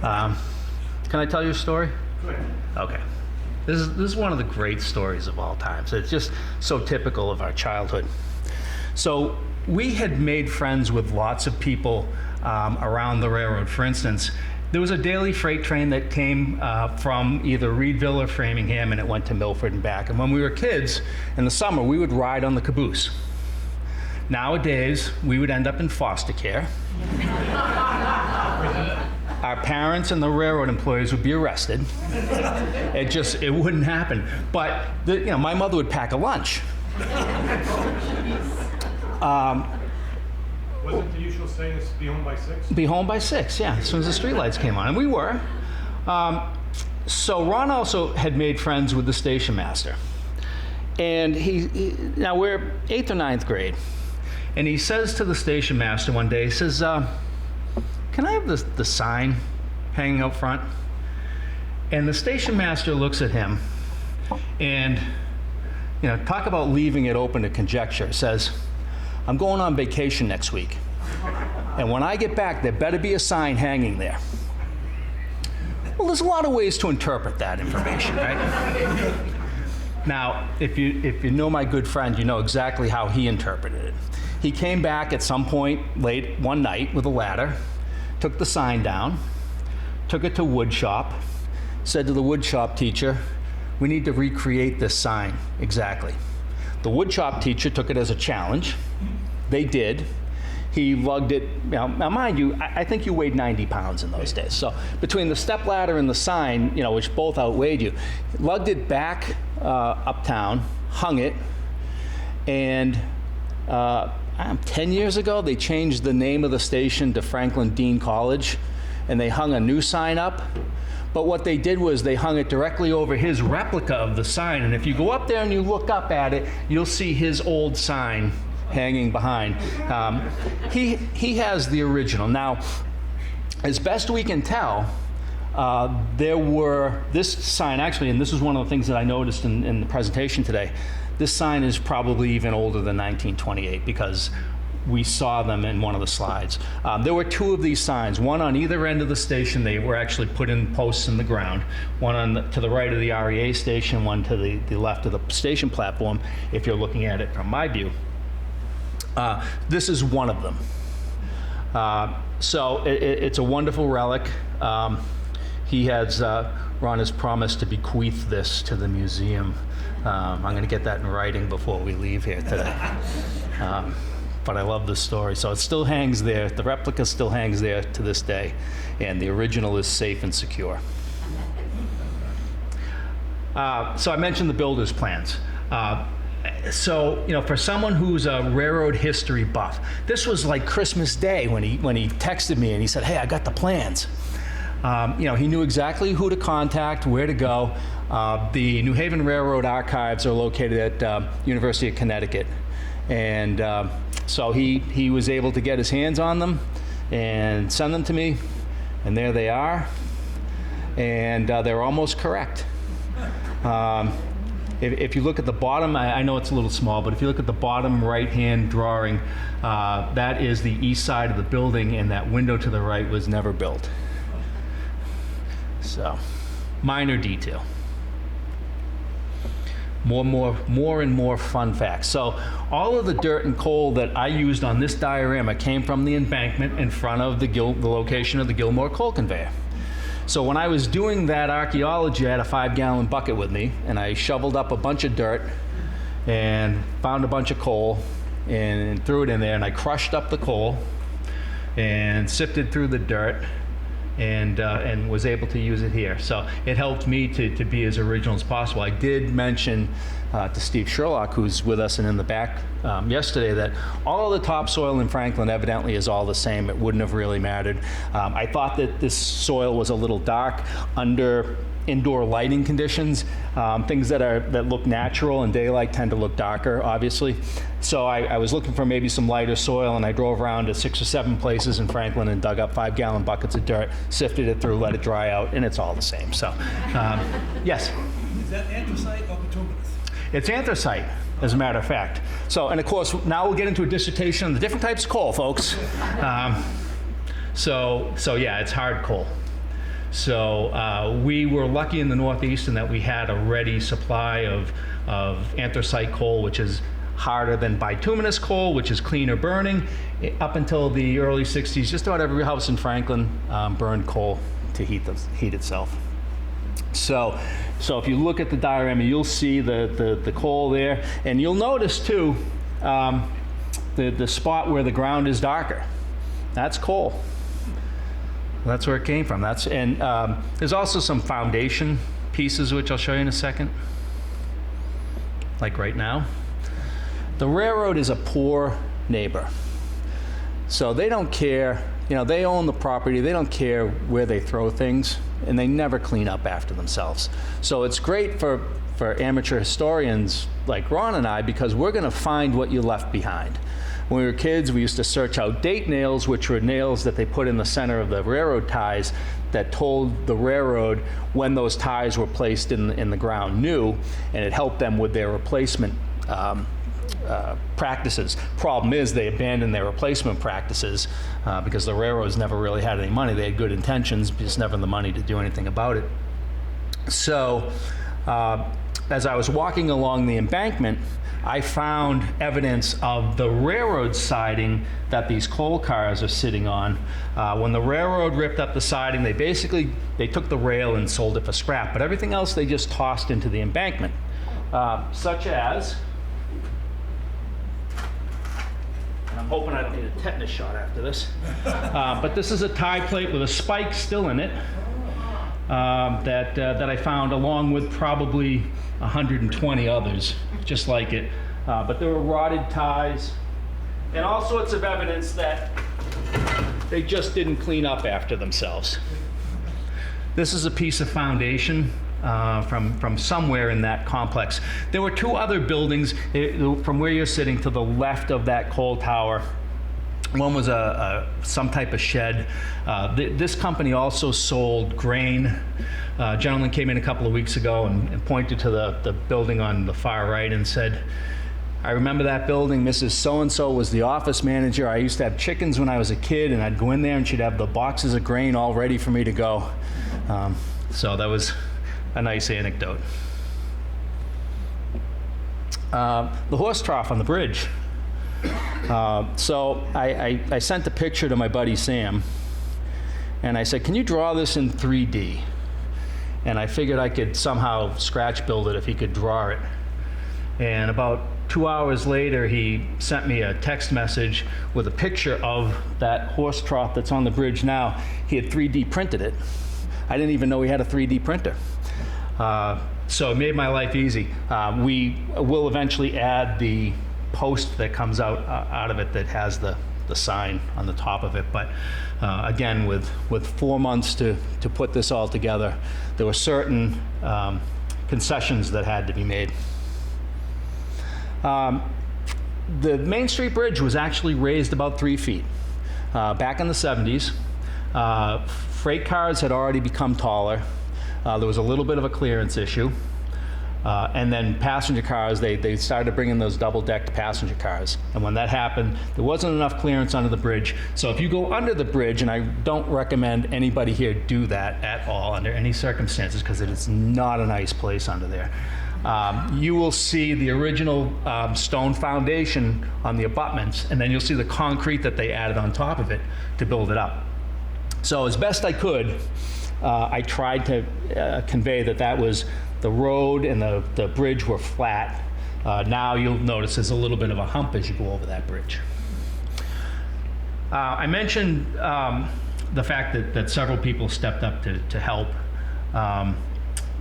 Can I tell you a story? Good. Okay. This is one of the great stories of all time. So it's just so typical of our childhood. So we had made friends with lots of people around the railroad. For instance, there was a daily freight train that came from either Reedville or Framingham, and it went to Milford and back. And when we were kids, in the summer, we would ride on the caboose. Nowadays, we would end up in foster care. Our parents and the railroad employees would be arrested. It wouldn't happen. But my mother would pack a lunch. Wasn't the usual saying it's be home by 6? Be home by 6, yeah, as soon as the streetlights came on, and we were. So Ron also had made friends with the station master, and now we're 8th or 9th grade, and he says to the station master one day, he says, "Can I have the sign hanging out front?" And the station master looks at him, and talk about leaving it open to conjecture. Says, "I'm going on vacation next week, and when I get back, there better be a sign hanging there." Well, there's a lot of ways to interpret that information, right? Now, if you know my good friend, you know exactly how he interpreted it. He came back at some point late one night with a ladder, took the sign down, took it to wood shop, said to the wood shop teacher, "We need to recreate this sign exactly." The wood shop teacher took it as a challenge. They did. He lugged it, now mind you, I think you weighed 90 pounds in those days. So between the step ladder and the sign, which both outweighed you, lugged it back uptown, hung it, and 10 years ago, they changed the name of the station to Franklin Dean College, and they hung a new sign up. But what they did was they hung it directly over his replica of the sign, and if you go up there and you look up at it, you'll see his old sign hanging behind. He has the original. Now, as best we can tell, this sign actually, and this is one of the things that I noticed in the presentation today, this sign is probably even older than 1928 because we saw them in one of the slides. There were two of these signs, one on either end of the station. They were actually put in posts in the ground, one to the right of the REA station, one to the left of the station platform, if you're looking at it from my view. This is one of them. So it's a wonderful relic. Ron has promised to bequeath this to the museum. I'm going to get that in writing before we leave here today. But I love this story. So it still hangs there. The replica still hangs there to this day. And the original is safe and secure. So I mentioned the builder's plans. So, for someone who's a railroad history buff, this was like Christmas Day when he texted me and he said, "Hey, I got the plans." He knew exactly who to contact, where to go. The New Haven Railroad Archives are located at University of Connecticut. And so he was able to get his hands on them and send them to me. And there they are. And they're almost correct. If you look at the bottom, I know it's a little small, but if you look at the bottom right-hand drawing, that is the east side of the building, and that window to the right was never built. So, minor detail. More and more fun facts. So, all of the dirt and coal that I used on this diorama came from the embankment in front of the location of the Gilmore coal conveyor. So when I was doing that archaeology, I had a 5-gallon bucket with me, and I shoveled up a bunch of dirt and found a bunch of coal and threw it in there, and I crushed up the coal and sifted through the dirt and was able to use it here. So it helped me to be as original as possible. I did mention to Steve Sherlock, who's with us and in the back yesterday, that all of the topsoil in Franklin evidently is all the same. It wouldn't have really mattered. I thought that this soil was a little dark under indoor lighting conditions. Things that look natural in daylight tend to look darker, obviously. So I was looking for maybe some lighter soil, and I drove around to 6 or 7 places in Franklin and dug up 5-gallon buckets of dirt, sifted it through, let it dry out, and it's all the same. So, yes? Is that anthracite or bituminous? It's anthracite, as a matter of fact. So, and of course, now we'll get into a dissertation on the different types of coal, folks. So yeah, it's hard coal. So we were lucky in the Northeast in that we had a ready supply of anthracite coal, which is harder than bituminous coal, which is cleaner burning. Up until the early 60s, just about every house in Franklin burned coal to heat itself. So if you look at the diorama, you'll see the coal there, and you'll notice too the spot where the ground is darker. That's coal. That's where it came from. There's also some foundation pieces, which I'll show you in a second, like right now. The railroad is a poor neighbor. So they don't care, they own the property, they don't care where they throw things, and they never clean up after themselves. So it's great for amateur historians like Ron and I, because we're gonna find what you left behind. When we were kids, we used to search out date nails, which were nails that they put in the center of the railroad ties that told the railroad when those ties were placed in the ground new, and it helped them with their replacement practices. Problem is, they abandoned their replacement practices because the railroads never really had any money. They had good intentions, just never the money to do anything about it. So as I was walking along the embankment, I found evidence of the railroad siding that these coal cars are sitting on. When the railroad ripped up the siding, they took the rail and sold it for scrap, but everything else they just tossed into the embankment, such as, and I'm hoping I don't need a tetanus shot after this, but this is a tie plate with a spike still in it that I found, along with probably 120 others just like it. But there were rotted ties and all sorts of evidence that they just didn't clean up after themselves. This is a piece of foundation from somewhere in that complex. There were two other buildings from where you're sitting to the left of that coal tower. One was some type of shed. This company also sold grain. A gentleman came in a couple of weeks ago and pointed to the building on the far right and said, "I remember that building. Mrs. So-and-so was the office manager. I used to have chickens when I was a kid, and I'd go in there and she'd have the boxes of grain all ready for me to go." So that was a nice anecdote. The horse trough on the bridge. So I sent a picture to my buddy Sam, and I said, "Can you draw this in 3D?" And I figured I could somehow scratch build it if he could draw it. And about 2 hours later, he sent me a text message with a picture of that horse trough that's on the bridge now. He had 3D printed it. I didn't even know he had a 3D printer. So it made my life easy. We will eventually add the post that comes out of it that has the sign on the top of it. But again, with 4 months to put this all together, there were certain concessions that had to be made. The Main Street Bridge was actually raised about 3 feet. Back in the 70s, freight cars had already become taller. There was a little bit of a clearance issue. And then passenger cars, they started bringing those double-decked passenger cars. And when that happened, there wasn't enough clearance under the bridge. So if you go under the bridge, and I don't recommend anybody here do that at all under any circumstances, because it is not a nice place under there. You will see the original stone foundation on the abutments, and then you'll see the concrete that they added on top of it to build it up. So as best I could, I tried to convey that was the road and the bridge were flat. Now you'll notice there's a little bit of a hump as you go over that bridge. I mentioned the fact that several people stepped up to help.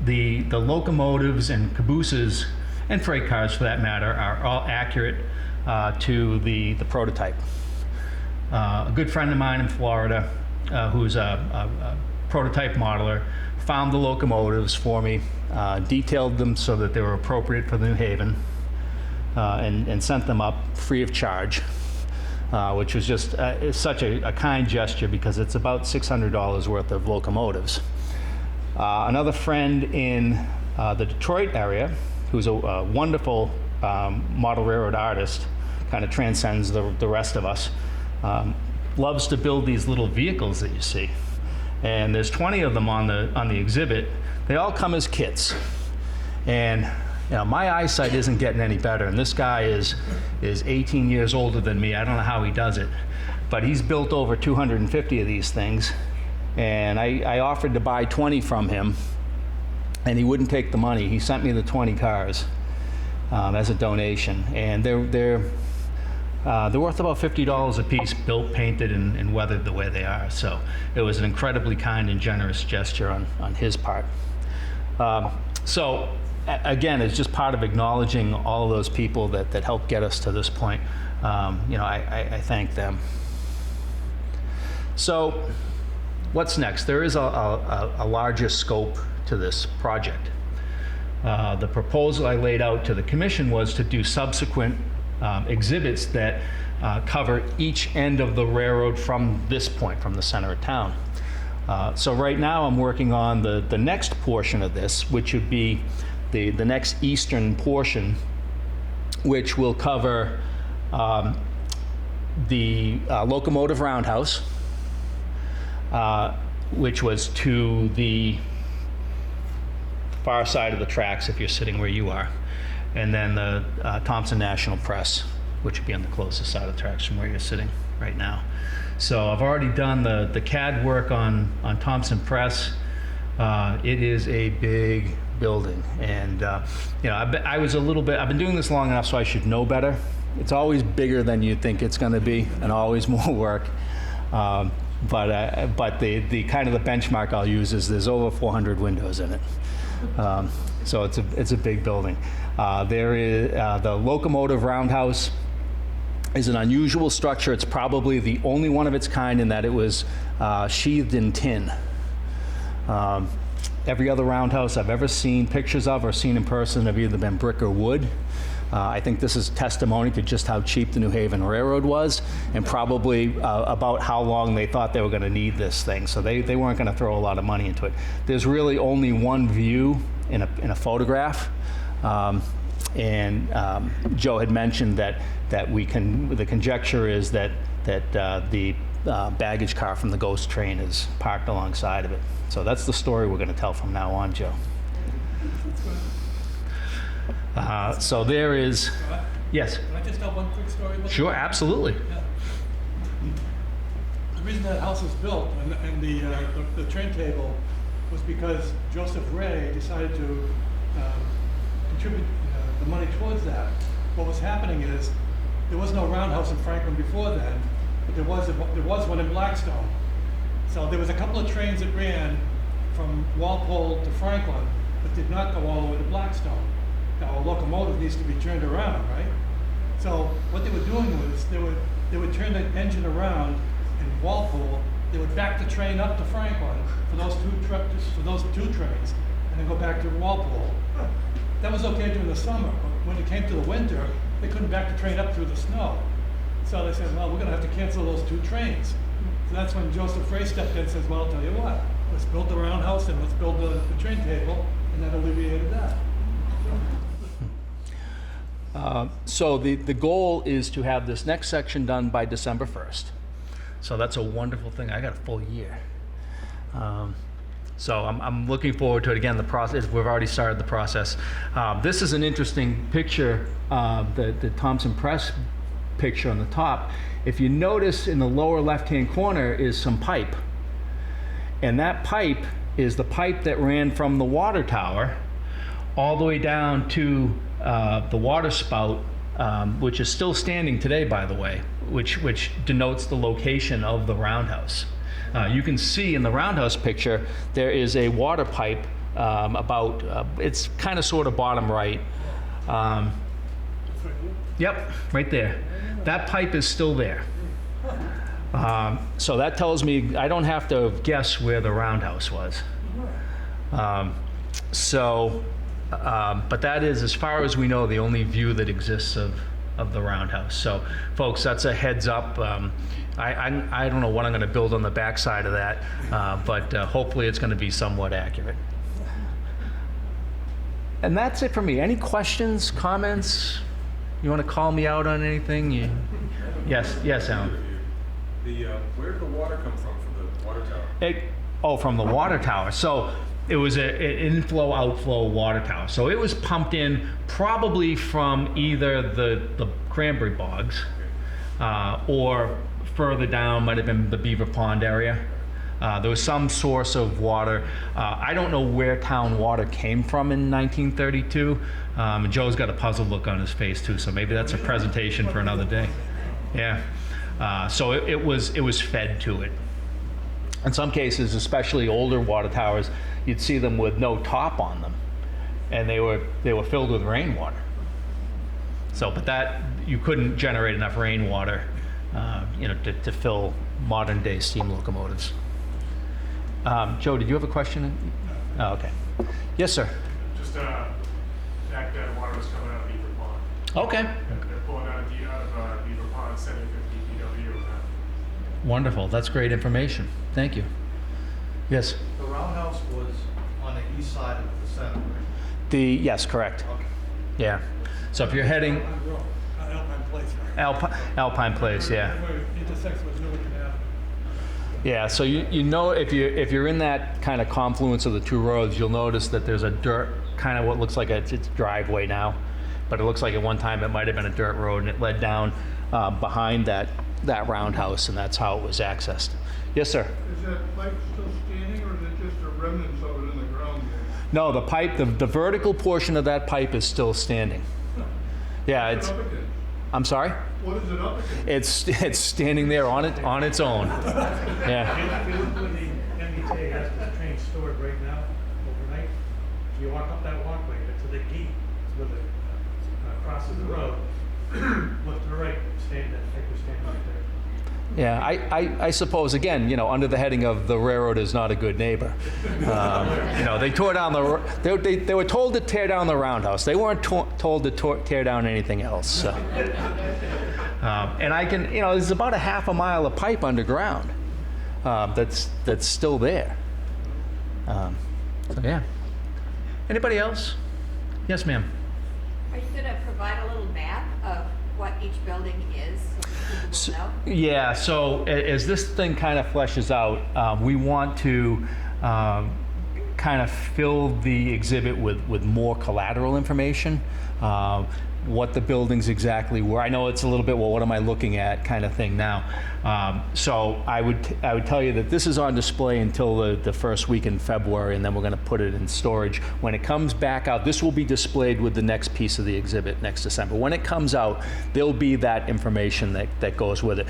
The locomotives and cabooses, and freight cars for that matter, are all accurate to the prototype. A good friend of mine in Florida, who's a prototype modeler, found the locomotives for me, detailed them so that they were appropriate for New Haven, and sent them up free of charge, which was just such a kind gesture because it's about $600 worth of locomotives. Another friend in the Detroit area, who's a wonderful model railroad artist, kind of transcends the rest of us, loves to build these little vehicles that you see. And there's 20 of them on the exhibit. They all come as kits. And my eyesight isn't getting any better, and this guy is 18 years older than me. I don't know how he does it, but he's built over 250 of these things. And I offered to buy 20 from him, and he wouldn't take the money. He sent me the 20 cars as a donation, and they're worth about $50 a piece, built, painted, and weathered the way they are. So it was an incredibly kind and generous gesture on his part. So again, it's just part of acknowledging all of those people that helped get us to this point. I thank them. So what's next? There is a larger scope to this project. The proposal I laid out to the commission was to do subsequent exhibits that cover each end of the railroad from this point, from the center of town. So right now I'm working on the next portion of this, which would be the next eastern portion, which will cover the locomotive roundhouse, which was to the far side of the tracks if you're sitting where you are. And then the Thompson National Press, which would be on the closest side of the tracks from where you're sitting right now. So I've already done the CAD work on Thompson Press. It is a big building, and you know, I've been doing this long enough so I should know better. It's always bigger than you think it's going to be, and always more work. But the kind of the benchmark I'll use is there's over 400 windows in it. So it's a big building. There is the locomotive roundhouse is an unusual structure. It's probably the only one of its kind in that it was sheathed in tin. Every other roundhouse I've ever seen pictures of or seen in person have either been brick or wood. I think this is testimony to just how cheap the New Haven Railroad was, and probably about how long they thought they were going to need this thing. So they weren't going to throw a lot of money into it. There's really only one view in a photograph, and Joe had mentioned that the conjecture is that the baggage car from the ghost train is parked alongside of it. So that's the story we're going to tell from now on, Joe. So there is, yes. Can I just tell one quick story? Sure, absolutely. Yeah. The reason that house was built and the train table was because Joseph Ray decided to contribute the money towards that. What was happening is there was no roundhouse in Franklin before then, but there was one in Blackstone. So there was a couple of trains that ran from Walpole to Franklin, but did not go all the way to Blackstone. Now a locomotive needs to be turned around, right? So what they were doing was they would turn the engine around in Walpole. They would back the train up to Franklin for those two trains, and then go back to Walpole. That was okay during the summer, but when it came to the winter, they couldn't back the train up through the snow. So they said, well, we're going to have to cancel those two trains. So that's when Joseph Ray stepped in and says, well, I'll tell you what, let's build the roundhouse and let's build the train table, and that alleviated that. So the goal is to have this next section done by December 1st. So that's a wonderful thing. I got a full year. So I'm looking forward to it. Again, the process, we've already started the process. This is an interesting picture, the Thompson Press picture on the top. If you notice in the lower left-hand corner is some pipe. And that pipe is the pipe that ran from the water tower all the way down to the water spout, which is still standing today, by the way, which denotes the location of the roundhouse. You can see in the roundhouse picture, there is a water pipe it's kind of sort of bottom right. Yep, right there. That pipe is still there. So that tells me I don't have to guess where the roundhouse was. But that is, as far as we know, the only view that exists of the roundhouse. So, folks, that's a heads up. I don't know what I'm going to build on the backside of that, but hopefully it's going to be somewhat accurate. And that's it for me. Any questions, comments? You want to call me out on anything? Yes, Alan. Where did the water come from the water tower? From the water tower. So it was an inflow-outflow water tower. So it was pumped in probably from either the cranberry bogs or further down might have been the Beaver Pond area. There was some source of water. I don't know where town water came from in 1932. And Joe's got a puzzled look on his face too, so maybe that's a presentation for another day. Yeah. So it was fed to it. In some cases, especially older water towers, you'd see them with no top on them, and they were filled with rainwater. So, but that you couldn't generate enough rainwater, to fill modern day steam locomotives. Joe, did you have a question? Oh, okay. Yes, sir. Just back then, water was coming out of Beaver Pond. Okay. They're pulling out of Beaver Pond, 750 PW. Wonderful. That's great information. Thank you. Yes. The roundhouse was on the east side of the center, right? Yes, correct. Okay. Yeah. So if you're heading Alpine Place. Right? Alpine Place, yeah. Where it intersects with Newark Avenue. Yeah, so you know, if you're in that kind of confluence of the two roads, you'll notice that there's a dirt, kind of what looks like it's driveway now, but it looks like at one time it might have been a dirt road, and it led down behind that roundhouse, and that's how it was accessed. Yes, sir. Is that pipe still standing, or is it just a remnants of it in the ground there? No, the pipe, the vertical portion of that pipe is still standing. Yeah, What's it's. it up against? I'm sorry. What is it up against? It's standing there on its own. Yeah. If you look where the MBTA has the train stored right now, overnight, you walk up that walkway to the gate where it crosses the road, look to the right, stand that pipe was standing right there. Yeah, I suppose, again, you know, under the heading of the railroad is not a good neighbor. You know, they tore down they were told to tear down the roundhouse. They weren't told to tear down anything else. So. And I can, you know, there's about a half a mile of pipe underground that's still there. So yeah. Anybody else? Yes, ma'am. Are you going to provide a little map of what each building is so people will know? Yeah, so as this thing kind of fleshes out, we want to kind of fill the exhibit with more collateral information, what the buildings exactly were. I know it's a little bit, well, what am I looking at kind of thing now. So I would tell you that this is on display until the first week in February, and then we're going to put it in storage. When it comes back out, this will be displayed with the next piece of the exhibit next December. When it comes out, there'll be that information that goes with it.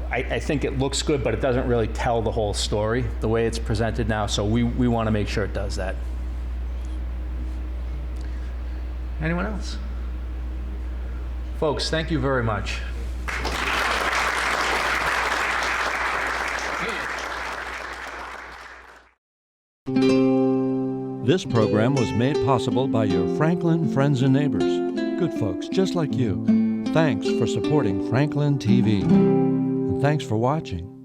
I think it looks good, but it doesn't really tell the whole story the way it's presented now, so we want to make sure it does that. Anyone else? Folks, thank you very much. This program was made possible by your Franklin friends and neighbors. Good folks just like you. Thanks for supporting Franklin TV. And thanks for watching.